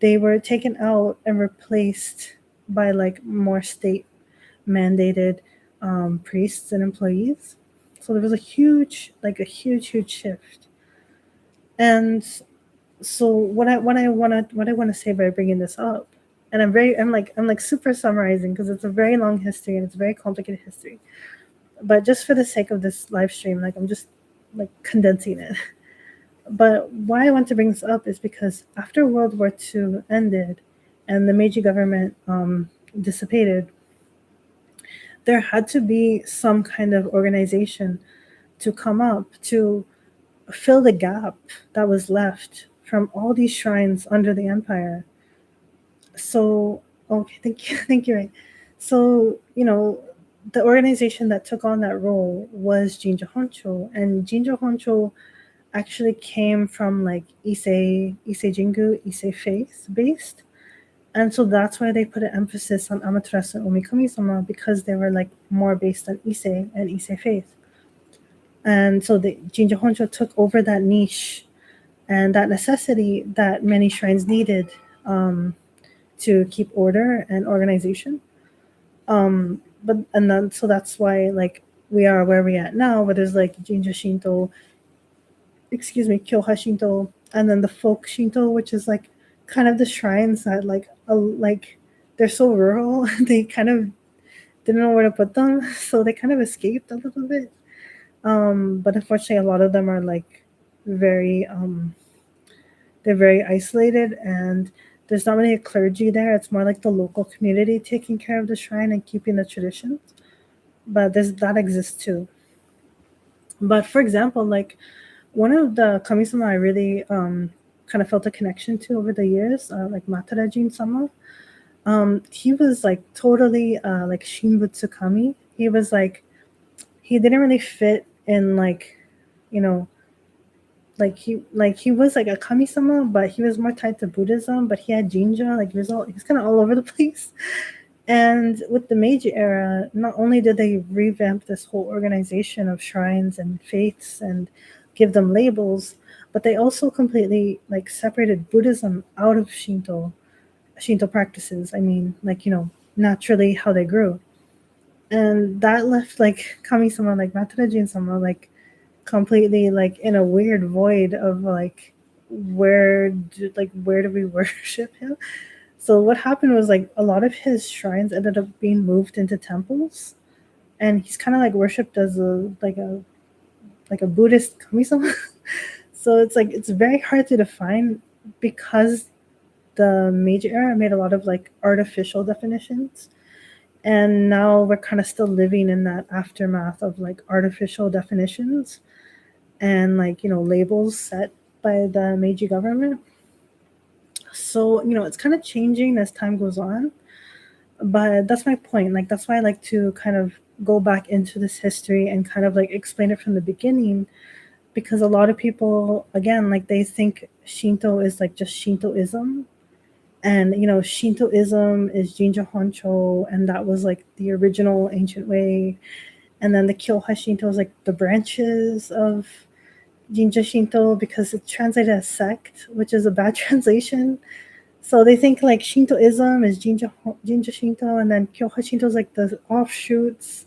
they were taken out and replaced by like more state mandated priests and employees. So there was a huge shift. And so what I want to say by bringing this up, and I'm like super summarizing, because it's a very long history and it's a very complicated history. But just for the sake of this live stream, like, I'm just like condensing it. But why I want to bring this up is because after World War II ended, and the Meiji government dissipated, there had to be some kind of organization to come up to fill the gap that was left from all these shrines under the empire. So, okay, thank you, thank you. Ray. So, the organization that took on that role was Jinja Honcho, and Jinja Honcho actually came from like Issei Jingu, Issei Faith based. And so that's why they put an emphasis on Amaterasu and Omikami-sama, because they were like more based on Issei and Issei Faith. And so the Jinja Honcho took over that niche and that necessity that many shrines needed to keep order and organization. And then so that's why like we are where we at now, where there's like Jinja Shinto, Kyoha Shinto, and then the folk Shinto, which is like kind of the shrines that like they're so rural, they kind of didn't know where to put them, so they kind of escaped a little bit. But unfortunately, a lot of them are like very they're very isolated, and there's not really a clergy there. It's more like the local community taking care of the shrine and keeping the traditions. But that exists too. But for example, like one of the kamisama I really kind of felt a connection to over the years, like Matarajin sama, he was like totally like Shinbutsu kami. He was like he didn't really fit in like you know he was like a kamisama, but he was more tied to Buddhism. But he had jinja, like he was kind of all over the place. And with the Meiji era, not only did they revamp this whole organization of shrines and faiths and give them labels, but they also completely like separated Buddhism out of Shinto practices. I mean, like naturally how they grew, and that left like kami-sama, like Matarajin-sama, like completely like in a weird void of like where do we worship him. So what happened was like a lot of his shrines ended up being moved into temples, and he's kind of like worshipped as a Buddhist kami-sama. So it's like it's very hard to define, because the Meiji era made a lot of like artificial definitions, and now we're kind of still living in that aftermath of like artificial definitions and like labels set by the Meiji government. So it's kind of changing as time goes on, but that's my point. Like that's why I like to kind of go back into this history and kind of like explain it from the beginning, because a lot of people, again, like they think Shinto is like just Shintoism, and Shintoism is Jinja Honcho, and that was like the original ancient way, and then the Kyoha Shinto is like the branches of Jinja Shinto, because it's translated as sect, which is a bad translation. So they think like Shintoism is Jinja Shinto, and then Kyoha Shinto is like the offshoots.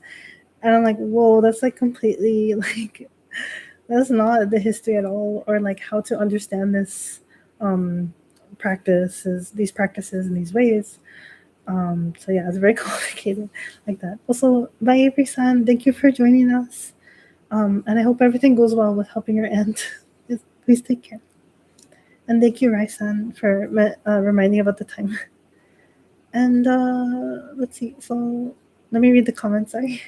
And I'm like, whoa, that's like completely like that's not the history at all, or like how to understand this these practices and these ways. So yeah, it's very complicated like that. Also, bye Avery-san, thank you for joining us. And I hope everything goes well with helping your aunt. Please take care. And thank you, Rai-san, for reminding about the time. And let's see. So let me read the comments. Sorry.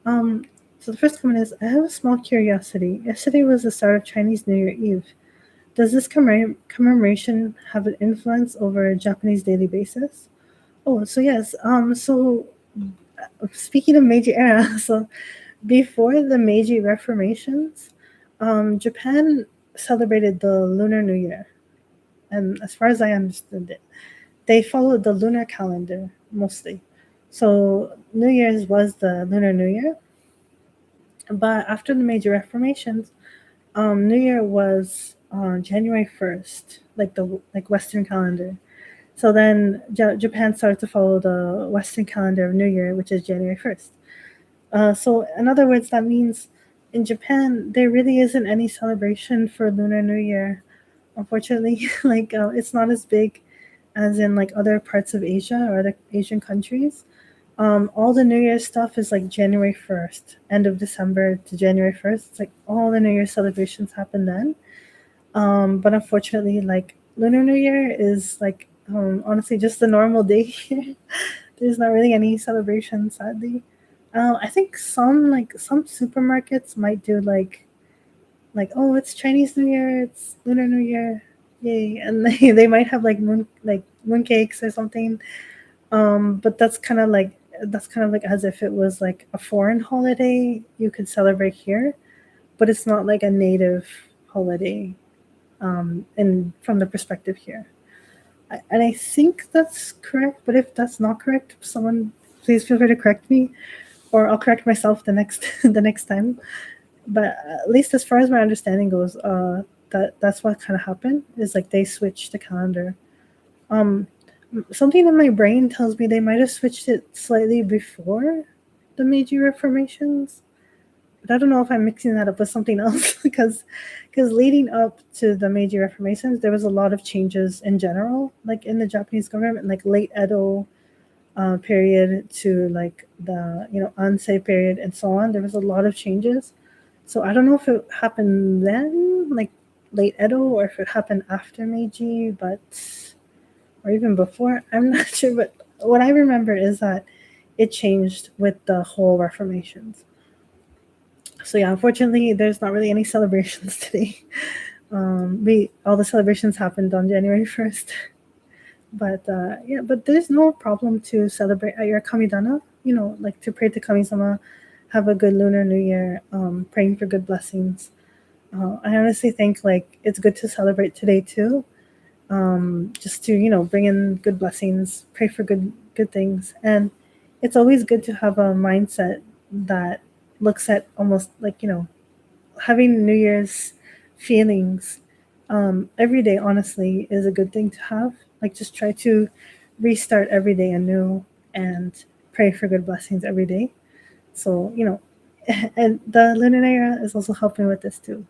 So the first comment is, I have a small curiosity. Yesterday was the start of Chinese New Year Eve. Does this commemoration have an influence over Japanese daily basis? Oh, so yes. So speaking of Meiji era, so before the Meiji Reformations, Japan celebrated the Lunar New Year. And as far as I understood it, they followed the lunar calendar mostly. So New Year's was the Lunar New Year. But after the Meiji Reformations, New Year was on January 1st, like the Western calendar. So then Japan started to follow the Western calendar of New Year, which is January 1st. So in other words, that means in Japan, there really isn't any celebration for Lunar New Year. Unfortunately, like it's not as big as in like other parts of Asia or other Asian countries. All the New Year's stuff is like January 1st, end of December to January 1st. It's like all the New Year celebrations happen then. But unfortunately, like Lunar New Year is like Honestly, just a normal day here. There's not really any celebration, sadly. I think some supermarkets might do like oh, it's Chinese New Year, it's Lunar New Year, yay, and they might have like moon cakes or something. But that's kind of like as if it was like a foreign holiday you could celebrate here, but it's not like a native holiday. And from the perspective here, and I think that's correct. But if that's not correct, someone please feel free to correct me, or I'll correct myself the next the next time. But at least as far as my understanding goes, that's what kind of happened is like they switched the calendar. Um, Something in my brain tells me they might have switched it slightly before the Meiji Reformations, but I don't know if I'm mixing that up with something else because leading up to the Meiji Reformations, there was a lot of changes in general, like in the Japanese government, like late Edo period to like the Ansei period and so on. There was a lot of changes. So I don't know if it happened then, like late Edo, or if it happened after Meiji, but or even before. I'm not sure, but what I remember is that it changed with the whole Reformations. So yeah, unfortunately, there's not really any celebrations today. We all the celebrations happened on January 1st, but yeah, but there's no problem to celebrate at your kamidana. Like to pray to Kami-sama, have a good Lunar New Year, praying for good blessings. I honestly think like it's good to celebrate today too, just to bring in good blessings, pray for good things, and it's always good to have a mindset that looks at almost like having New Year's feelings every day. Honestly, is a good thing to have. Like just try to restart every day anew and pray for good blessings every day. So and the Lunanera is also helping with this too.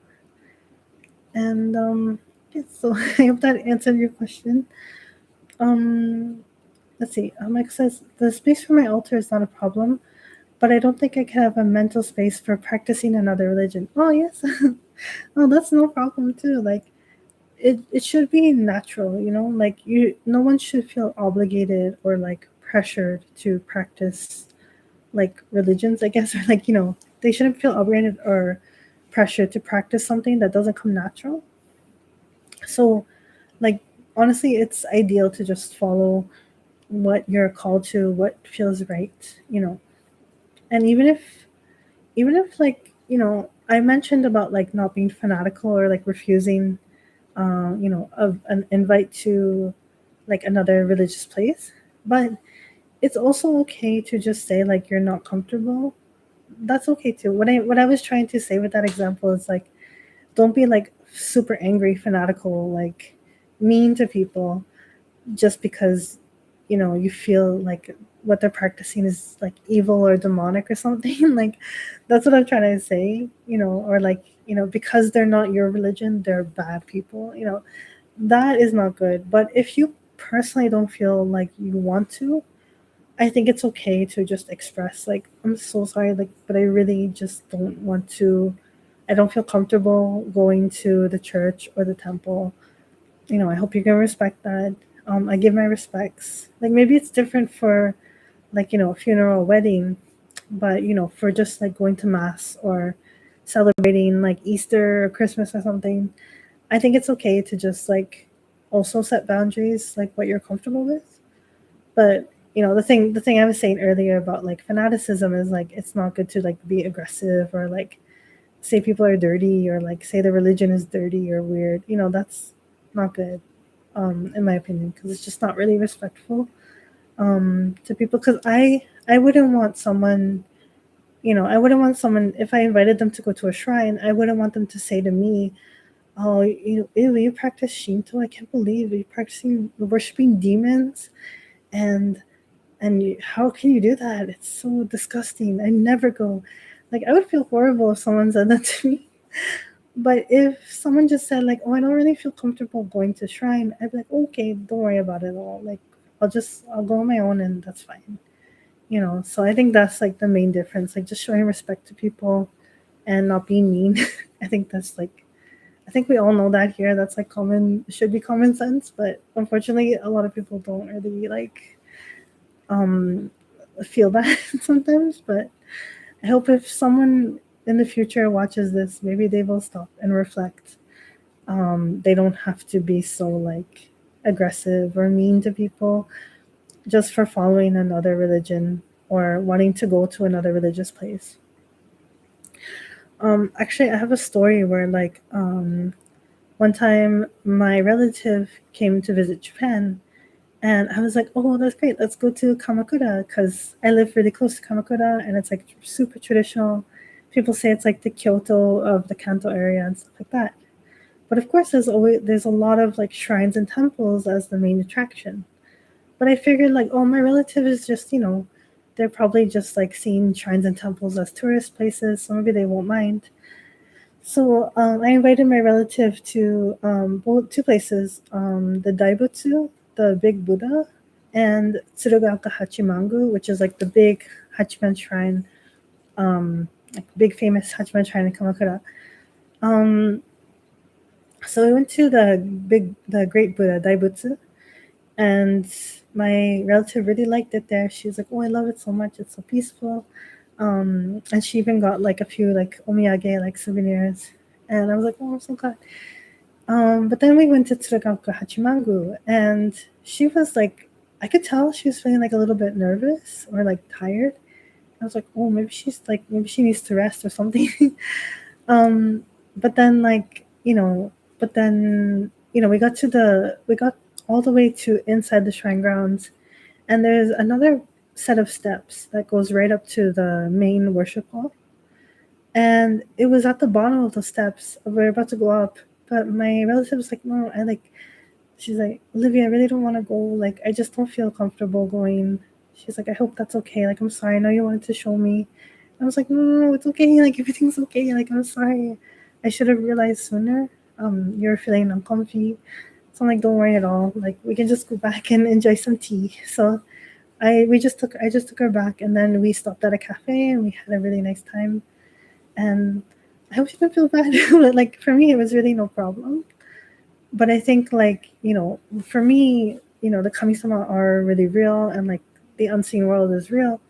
And yeah, so I hope that answered your question. Um, let's see. Mike says the space for my altar is not a problem, but I don't think I can have a mental space for practicing another religion. Oh yes, oh that's no problem too. Like it should be natural, like no one should feel obligated or like pressured to practice like religions, I guess, or like they shouldn't feel obligated or pressured to practice something that doesn't come natural. So like honestly, it's ideal to just follow what you're called to, what feels right, and even if like I mentioned about like not being fanatical or like refusing of an invite to like another religious place, but it's also okay to just say like you're not comfortable. That's okay too. What I was trying to say with that example is like don't be like super angry, fanatical, like mean to people just because you feel like what they're practicing is like evil or demonic or something. Like that's what I'm trying to say, or like because they're not your religion they're bad people. That is not good. But if you personally don't feel like you want to, I think it's okay to just express like I'm so sorry, like but I really just don't want to. I don't feel comfortable going to the church or the temple. I hope you can respect that. I give my respects. Like maybe it's different for like a funeral, wedding, but for just like going to mass or celebrating like Easter or Christmas or something, I think it's okay to just like also set boundaries, like what you're comfortable with. But the thing I was saying earlier about like fanaticism is like it's not good to like be aggressive or like say people are dirty or like say the religion is dirty or weird. That's not good, in my opinion, because it's just not really respectful to people. Because I wouldn't want someone, I wouldn't want someone if I invited them to go to a shrine. I wouldn't want them to say to me, "Oh, you practice Shinto? I can't believe you're practicing worshiping demons, and how can you do that? It's so disgusting. I never go." Like I would feel horrible if someone said that to me. But if someone just said like, "Oh, I don't really feel comfortable going to shrine," I'd be like, "Okay, don't worry about it all. Like, I'll go on my own, and that's fine." So I think that's like the main difference. Like just showing respect to people and not being mean. I think that's like I think we all know that here. That's like common, should be common sense, but unfortunately, a lot of people don't really like um, feel that sometimes. But I hope if someone in the future watches this, maybe they will stop and reflect. They don't have to be so like aggressive or mean to people just for following another religion or wanting to go to another religious place. Actually, I have a story where like one time my relative came to visit Japan, and I was like, "Oh, that's great. Let's go to Kamakura because I live really close to Kamakura, and it's like super traditional. People say it's like the Kyoto of the Kanto area and stuff like that. But of course, there's a lot of like shrines and temples as the main attraction. But I figured like, oh, my relative is just they're probably just like seeing shrines and temples as tourist places, so maybe they won't mind. So I invited my relative to both two places, the Daibutsu, the big Buddha, and Tsurugaoka Hachimangu, which is like the big Hachiman shrine, like big famous Hachiman shrine in Kamakura. Um, so we went to the Great Buddha Daibutsu, and my relative really liked it there. She was like, "Oh, I love it so much. It's so peaceful." And she even got like a few like omiyage, like souvenirs. And I was like, "Oh, I'm so glad." But then we went to Tsurugaoka Hachimangu, and she was like, I could tell she was feeling like a little bit nervous or like tired. I was like, oh, maybe she needs to rest or something. um, but then we got all the way to inside the shrine grounds, and there's another set of steps that goes right up to the main worship hall. And it was at the bottom of the steps. We are about to go up, but my relative was like, "No, I like." She's like, "Olivia, I really don't want to go. Like, I just don't feel comfortable going." She's like, "I hope that's okay. Like, I'm sorry. I know you wanted to show me." I was like, "No, no, no, it's okay. Like, everything's okay. Like, I'm sorry. I should have realized sooner. You're feeling uncomfy." So I'm like, "Don't worry at all. Like, we can just go back and enjoy some tea." So I just took her back, and then we stopped at a cafe and we had a really nice time. And I hope you don't feel bad. But like for me, it was really no problem. But I think like for me, the kamisama are really real, and like the unseen world is real.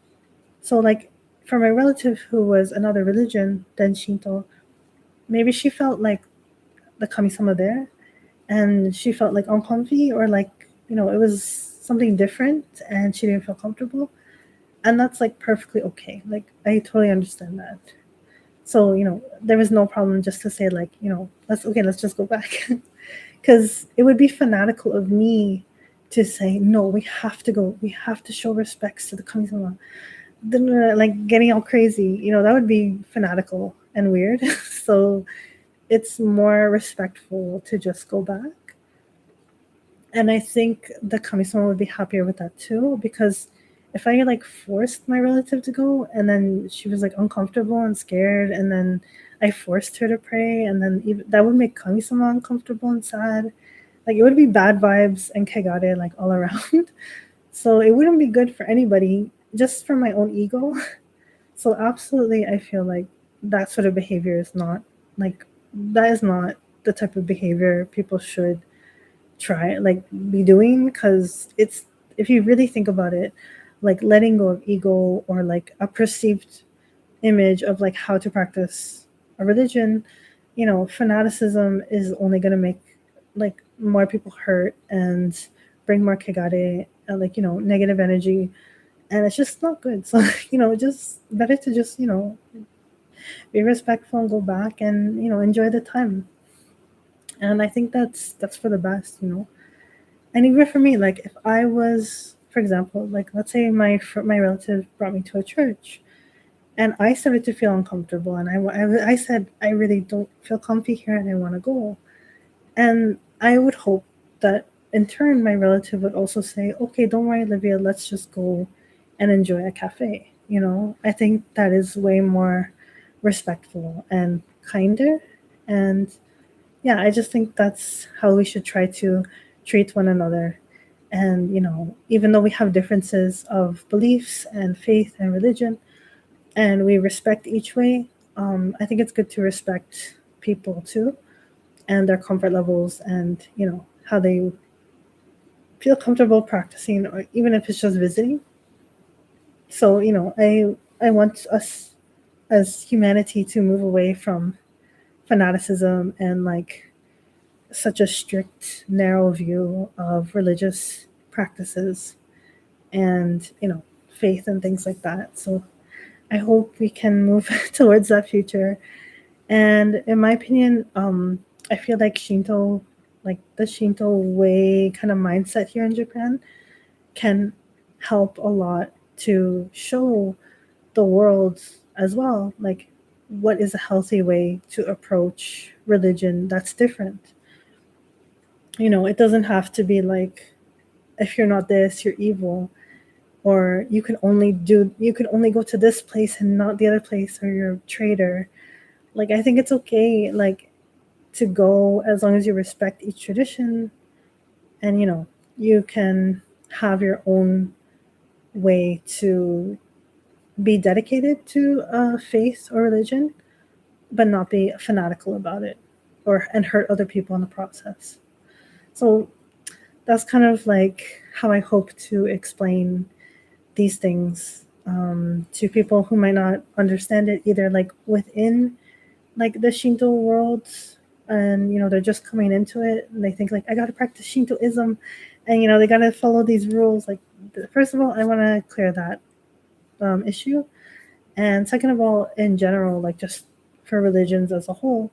So like for my relative who was another religion than Shinto, maybe she felt like the kamisama there, and she felt like uncomfy, or like it was something different, and she didn't feel comfortable, and that's like perfectly okay. Like I totally understand that. So there was no problem just to say like let's just go back. Because it would be fanatical of me to say no, we have to go, we have to show respects to the kamisama, then like getting all crazy, that would be fanatical and weird. So it's more respectful to just go back. And I think the kamisama would be happier with that too, because if I like forced my relative to go and then she was like uncomfortable and scared, and then I forced her to pray, and then even that would make kamisama uncomfortable and sad. Like it would be bad vibes and kegare like all around. So it wouldn't be good for anybody, just for my own ego. So absolutely, I feel like that sort of behavior is not like that is not the type of behavior people should try like be doing, because it's, if you really think about it, like letting go of ego or like a perceived image of like how to practice a religion, fanaticism is only going to make like more people hurt and bring more kegare, like negative energy, and it's just not good. So just better to just be respectful and go back and enjoy the time. And I think that's for the best. And even for me, like if I was, for example, like let's say my relative brought me to a church, and I started to feel uncomfortable, and I said I really don't feel comfy here, and I want to go. And I would hope that in turn my relative would also say, "Okay, don't worry, Olivia, let's just go and enjoy a cafe." I think that is way more respectful and kinder. And yeah, I just think that's how we should try to treat one another. And even though we have differences of beliefs and faith and religion, and we respect each way, I think it's good to respect people too. and their comfort levels, and how they feel comfortable practicing, or even if it's just visiting. So I want us as humanity to move away from fanaticism and like such a strict, narrow view of religious practices and faith and things like that. So I hope we can move towards that future. And in my opinion, I feel like Shinto, like the Shinto way kind of mindset here in Japan, can help a lot to show the world as well, like what is a healthy way to approach religion that's different. It doesn't have to be like, if you're not this, you're evil, or you can only go to this place and not the other place, or you're a traitor. Like, I think it's okay, like, to go as long as you respect each tradition, and you can have your own way to be dedicated to a faith or religion, but not be fanatical about it, or and hurt other people in the process. So that's kind of like how I hope to explain these things to people who might not understand it, either like within like the Shinto world, and they're just coming into it and they think like, I gotta practice Shintoism, and they gotta follow these rules. Like, first of all, I want to clear that issue, and second of all, in general, like just for religions as a whole,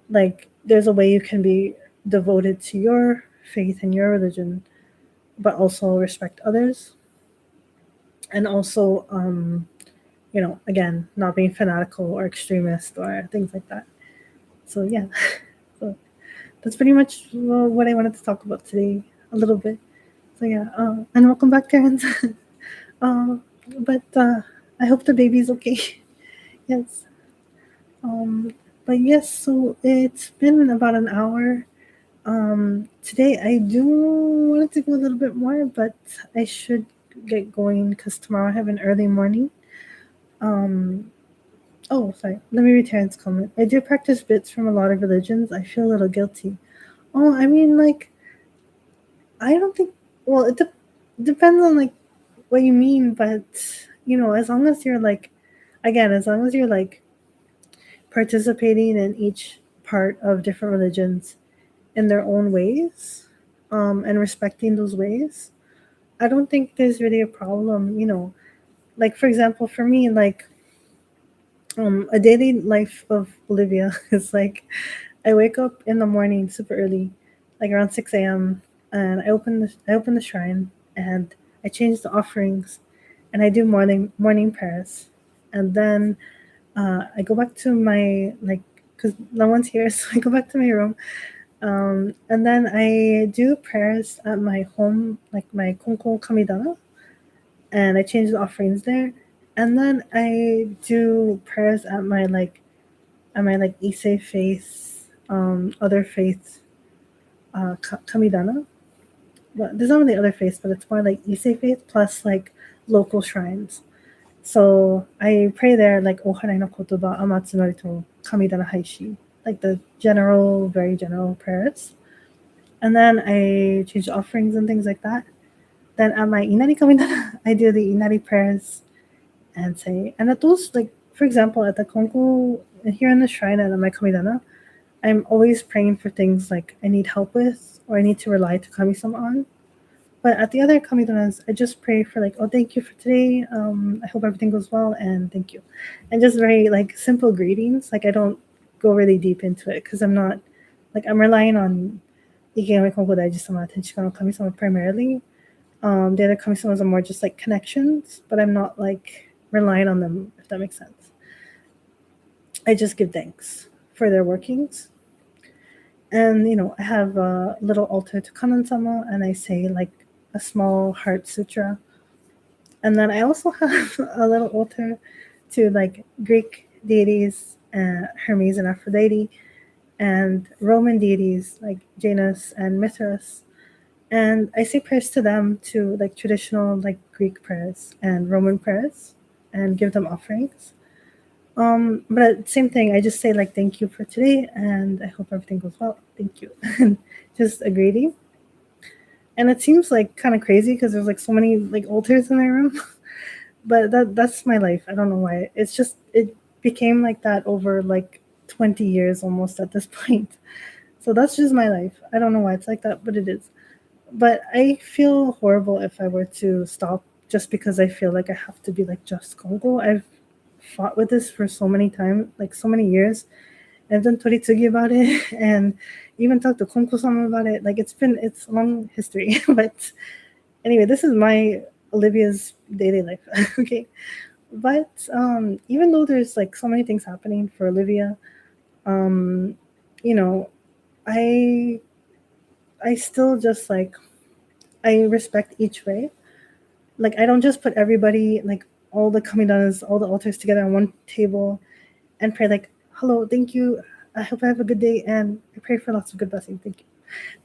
like there's a way you can be devoted to your faith and your religion, but also respect others, and also again, not being fanatical or extremist or things like that. So yeah, so that's pretty much what I wanted to talk about today a little bit. So yeah, and welcome back, Terrence. uh, but I hope the baby's okay. Yes. Um, but yes, so it's been about an hour. Today I do want to go a little bit more, but I should get going because tomorrow I have an early morning. Um, oh, sorry. Let me read Terrence's comment. I do practice bits from a lot of religions. I feel a little guilty. Oh, I mean, like, I don't think. Well, it depends on like what you mean, but as long as you're like, again, as long as you're like participating in each part of different religions in their own ways, and respecting those ways, I don't think there's really a problem. Like for example, for me, like a daily life of Olivia is like, I wake up in the morning super early, like around 6 a.m., and I open the shrine, and I change the offerings, and I do morning prayers, and then I go back to my like, because no one's here, so I go back to my room, and then I do prayers at my home, like my Konko Kamidana, and I change the offerings there, and then I do prayers at my Issei faith, other faiths, Kamidana. But there's not really other faiths, but it's more like Issei faith plus like local shrines. So I pray there like Oharai no kotoba amatsunori to Kamidana haishi, like the general, very general prayers. And then I change the offerings and things like that. Then at my Inari Kamidana, I do the Inari prayers and say, and at those, like, for example, at the Konko, here in the shrine and at my Kamidana, I'm always praying for things like I need help with or I need to rely to Kami-sama on. But at the other Kamidanas, I just pray for like, oh, thank you for today. I hope everything goes well and thank you. And just very like simple greetings. Like I don't go really deep into it because I'm not like I'm relying on Ikegami Konko Daiji-sama, Tenshika no Kami-sama primarily. The other Kami-samas are more just like connections, but I'm not like relying on them, if that makes sense. I just give thanks for their workings. And, I have a little altar to Kanan-sama, and I say like a small heart sutra. And then I also have a little altar to like Greek deities, Hermes and Aphrodite, and Roman deities like Janus and Mithras. And I say prayers to them, to like traditional like Greek prayers and Roman prayers, and give them offerings. But same thing. I just say like thank you for today, and I hope everything goes well. Thank you, and just a greeting. And it seems like kind of crazy because there's like so many like altars in my room, but that's my life. I don't know why. It's just it became like that over like 20 years almost at this point. So that's just my life. I don't know why it's like that, but it is. But I feel horrible if I were to stop just because I feel like I have to be like just Kongo. I've fought with this for so many times, like so many years. I've done toritsugi about it and even talked to Konko-sama about it. Like it's a long history. But anyway, this is my Olivia's daily life. Okay. But even though there's like so many things happening for Olivia, um, you know, I I still just like I respect each way. Like I don't just put everybody like all the kamidanas, all the altars together on one table and pray like, "Hello, thank you. I hope I have a good day, and I pray for lots of good blessings. Thank you."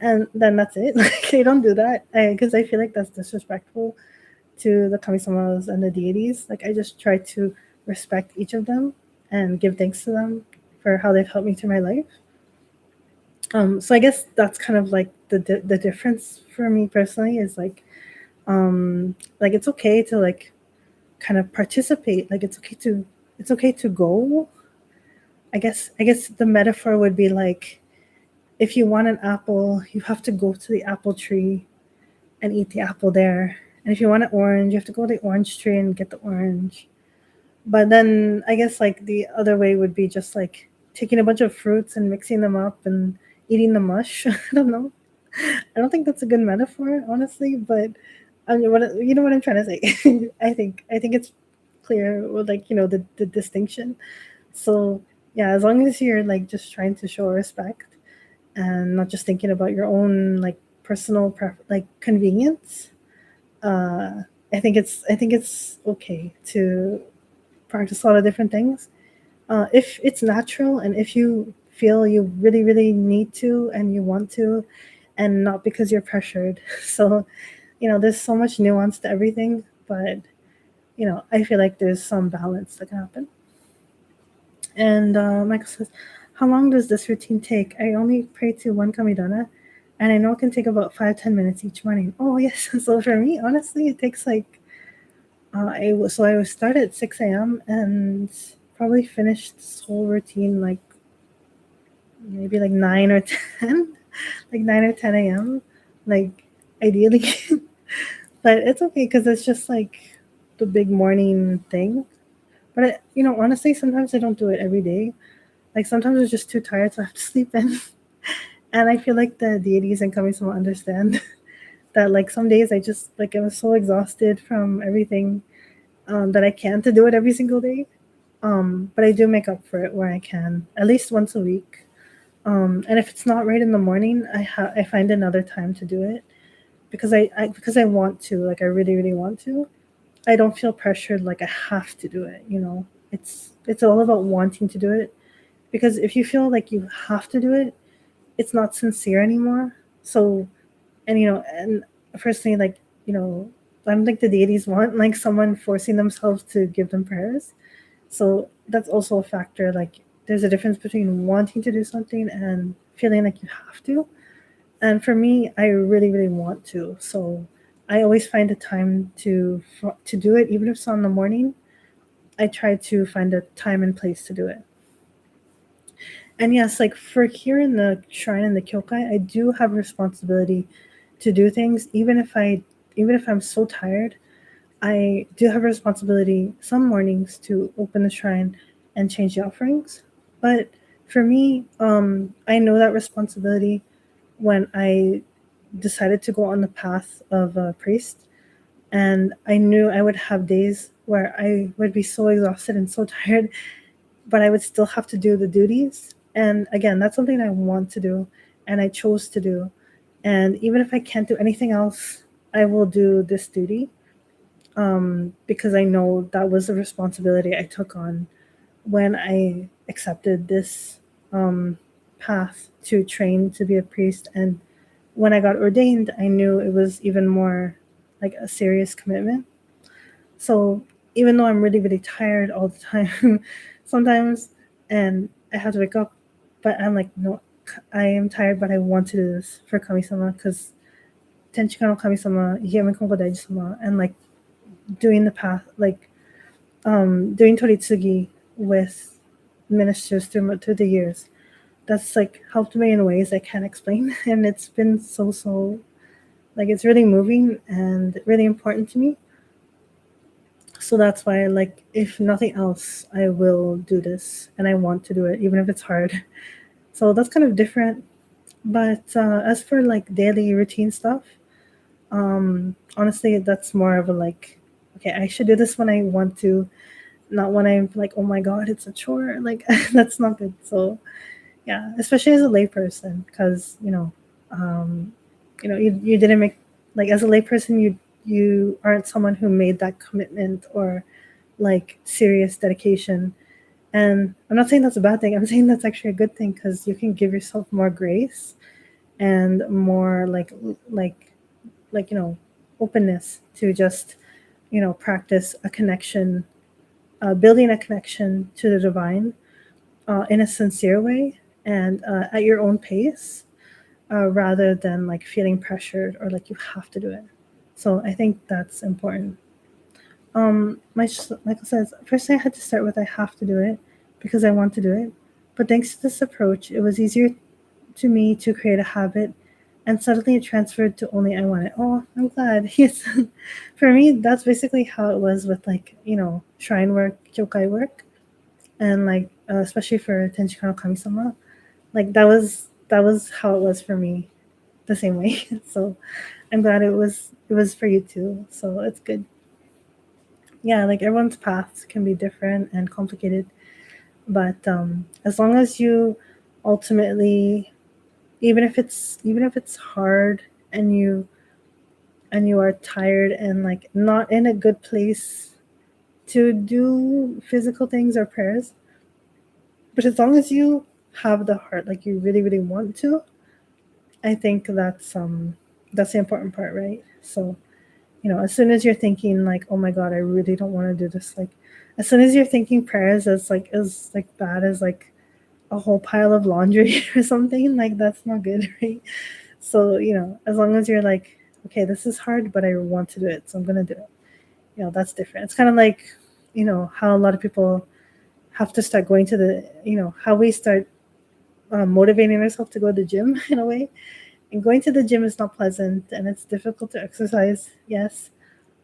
And then that's it. Like I don't do that because I feel like that's disrespectful to the kamisamas and the deities. Like I just try to respect each of them and give thanks to them for how they've helped me through my life. So I guess that's kind of like the difference for me personally is like it's okay to like kind of participate. Like it's okay to go. I guess the metaphor would be like if you want an apple, you have to go to the apple tree and eat the apple there. And if you want an orange, you have to go to the orange tree and get the orange. But then I guess like the other way would be just like taking a bunch of fruits and mixing them up and eating the mush. I don't know. I don't think that's a good metaphor, honestly. But I mean, what you know what I'm trying to say. I think it's clear, with like the distinction. So yeah, as long as you're like just trying to show respect and not just thinking about your own like personal like convenience, uh, I think it's okay to practice a lot of different things. If it's natural and if you feel you really, really need to and you want to, and not because you're pressured. So, there's so much nuance to everything, but, I feel like there's some balance that can happen. And Michael says, "How long does this routine take? I only pray to one kamidana, and I know it can take about 5-10 minutes each morning." Oh, yes. So for me, honestly, it takes like I would start at 6 a.m. and probably finish this whole routine like maybe like 9 or 10, like 9 or 10 a.m. Like ideally, but it's okay because it's just like the big morning thing. But honestly, sometimes I don't do it every day. Like sometimes I'm just too tired, so I have to sleep in. And I feel like the deities and coming will understand that like some days I just like I was so exhausted from everything that I can't to do it every single day. But I do make up for it where I can, at least once a week. And if it's not right in the morning, I find another time to do it because I want to, like I really really want to. I don't feel pressured like I have to do it. It's all about wanting to do it because if you feel like you have to do it, it's not sincere anymore. So and personally, like I don't think the deities want like someone forcing themselves to give them prayers. So that's also a factor. Like there's a difference between wanting to do something and feeling like you have to. And for me, I really, really want to. So I always find a time to do it, even if it's on the morning. I try to find a time and place to do it. And yes, like for here in the shrine in the kyokai, I do have a responsibility to do things, even if I'm so tired. I do have a responsibility some mornings to open the shrine and change the offerings. But for me, I know that responsibility when I decided to go on the path of a priest. And I knew I would have days where I would be so exhausted and so tired, but I would still have to do the duties. And again, that's something I want to do and I chose to do. And even if I can't do anything else, I will do this duty because I know that was a responsibility I took on when I accepted this path to train to be a priest. And when I got ordained, I knew it was even more like a serious commitment. So even though I'm really, really tired all the time, sometimes, and I have to wake up, but I'm like, no, I am tired, but I want to do this for Kami-sama because Tenchika no Kami-sama, Hiyame Konko Daiji-sama, and like doing the path, like doing Toritsugi with ministers through the years. That's like helped me in ways I can't explain, and it's been so like it's really moving and really important to me. So that's why, like, if nothing else, I will do this, and I want to do it, even if it's hard. So that's kind of different. But as for like daily routine stuff, honestly, that's more of a like, okay, I should do this when I want to, not when I'm like, oh my god, it's a chore. Like that's not good. So yeah, especially as a layperson, because you didn't make, like, as a layperson, you aren't someone who made that commitment or like serious dedication. And I'm not saying that's a bad thing. I'm saying that's actually a good thing because you can give yourself more grace and more like openness to just practice a connection, building a connection to the divine in a sincere way and at your own pace, rather than like feeling pressured or like you have to do it. So I think that's important. Michael says, first I had to start with I have to do it because I want to do it. But thanks to this approach, it was easier to me to create a habit, and suddenly it transferred to only I want it. Oh, I'm glad. Yes. For me, that's basically how it was with like, shrine work, kyokai work, and like especially for Tenchika no Kami-sama. Like that was how it was for me, the same way. So I'm glad it was for you too. So it's good. Yeah, like everyone's paths can be different and complicated, but as long as you ultimately, even if it's hard, and you are tired and like not in a good place to do physical things or prayers, but as long as you have the heart, like you really really want to, I think that's the important part, right? So as soon as you're thinking like, oh my god, I really don't want to do this, like as soon as you're thinking prayers as like bad as like a whole pile of laundry or something, like that's not good, right? So as long as you're like, okay, this is hard, but I want to do it, so I'm gonna do it. That's different. It's kind of like how a lot of people have to start going to the how we start motivating ourselves to go to the gym in a way. And going to the gym is not pleasant and it's difficult to exercise, yes,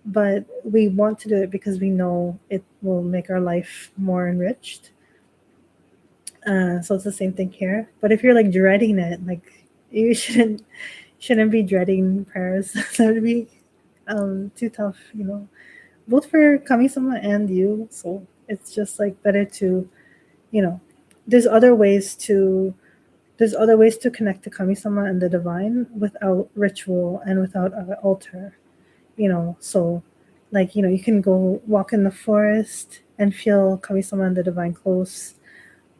but we want to do it because we know it will make our life more enriched. So it's the same thing here. But if you're like dreading it, like you shouldn't be dreading prayers. That would be too tough, both for Kami-sama and you. So it's just like better to, you know, there's other ways to connect to Kami-sama and the divine without ritual and without altar. So like you can go walk in the forest and feel Kami-sama and the divine close,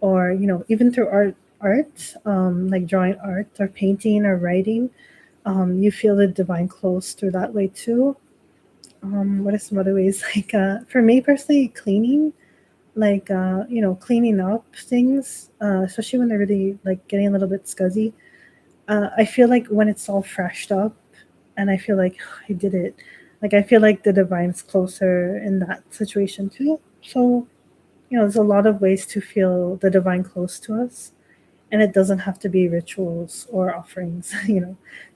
or even through art, like drawing art or painting or writing, you feel the divine close through that way too. What are some other ways? Like for me personally, cleaning, like cleaning up things, especially when they're really like getting a little bit scuzzy. I feel like when it's all freshed up, and I feel like I did it, like I feel like the divine's closer in that situation too. So there's a lot of ways to feel the divine close to us, and it doesn't have to be rituals or offerings.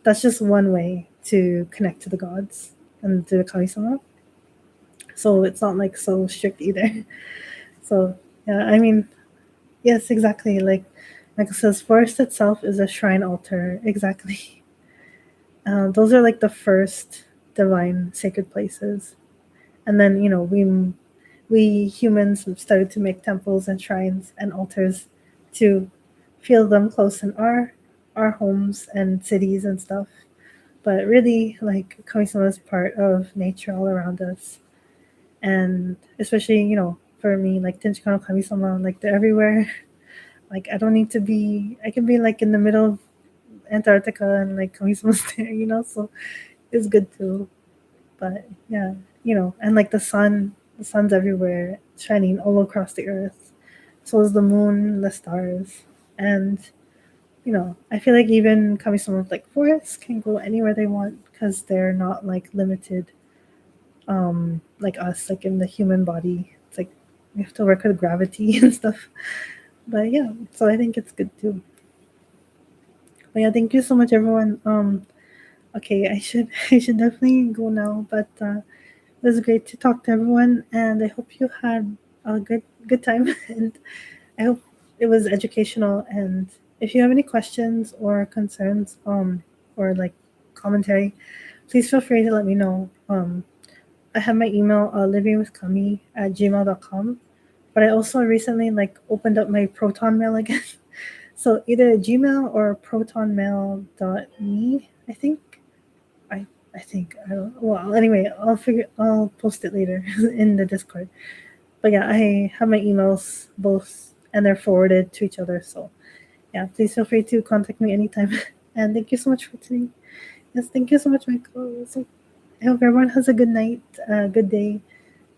That's just one way to connect to the gods and to the Kami-sama. So it's not like so strict either. So yeah, I mean, yes, exactly. Like Michael says, forest itself is a shrine altar. Exactly. Those are like the first divine sacred places, and then we humans have started to make temples and shrines and altars to feel them close in our homes and cities and stuff. But really, like Kami-sama is part of nature all around us, and especially for me, like Tenchika no Kami-sama, like they're everywhere. Like I don't need to be. I can be like in the middle of Antarctica and like Kami-sama's there, So it's good too. But yeah, and like the sun's everywhere, shining all across the earth. so is the moon, the stars, and I feel like even kami-sama like forests can go anywhere they want because they're not like limited, like us, like in the human body. It's like we have to work with gravity and stuff. But yeah, so I think it's good too. But yeah, thank you so much, everyone. Okay, I should definitely go now. But it was great to talk to everyone, and I hope you had a good time. And I hope it was educational. And if you have any questions or concerns, or like commentary, please feel free to let me know. I have my email, livinwithkami@gmail.com. But I also recently like opened up my Proton Mail again. So either Gmail or protonmail.me, I think. I think I don't. Well, anyway, I'll post it later in the Discord. But yeah, I have my emails both, and they're forwarded to each other. So yeah, please feel free to contact me anytime. And thank you so much for today. Yes, thank you so much, Michael. So I hope everyone has a good night, good day,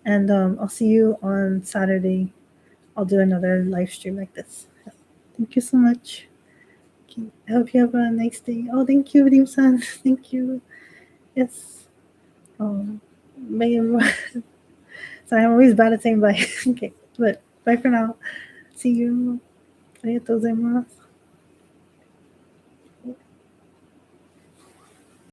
and I'll see you on Saturday. I'll do another live stream like this. Thank you so much. Okay. I hope you have a nice day. Oh, thank you, Reem-san. Thank you. Yes. Bye, everyone. Sorry, I'm always bad at saying bye. Okay, but bye for now. See you. ありがとうございます。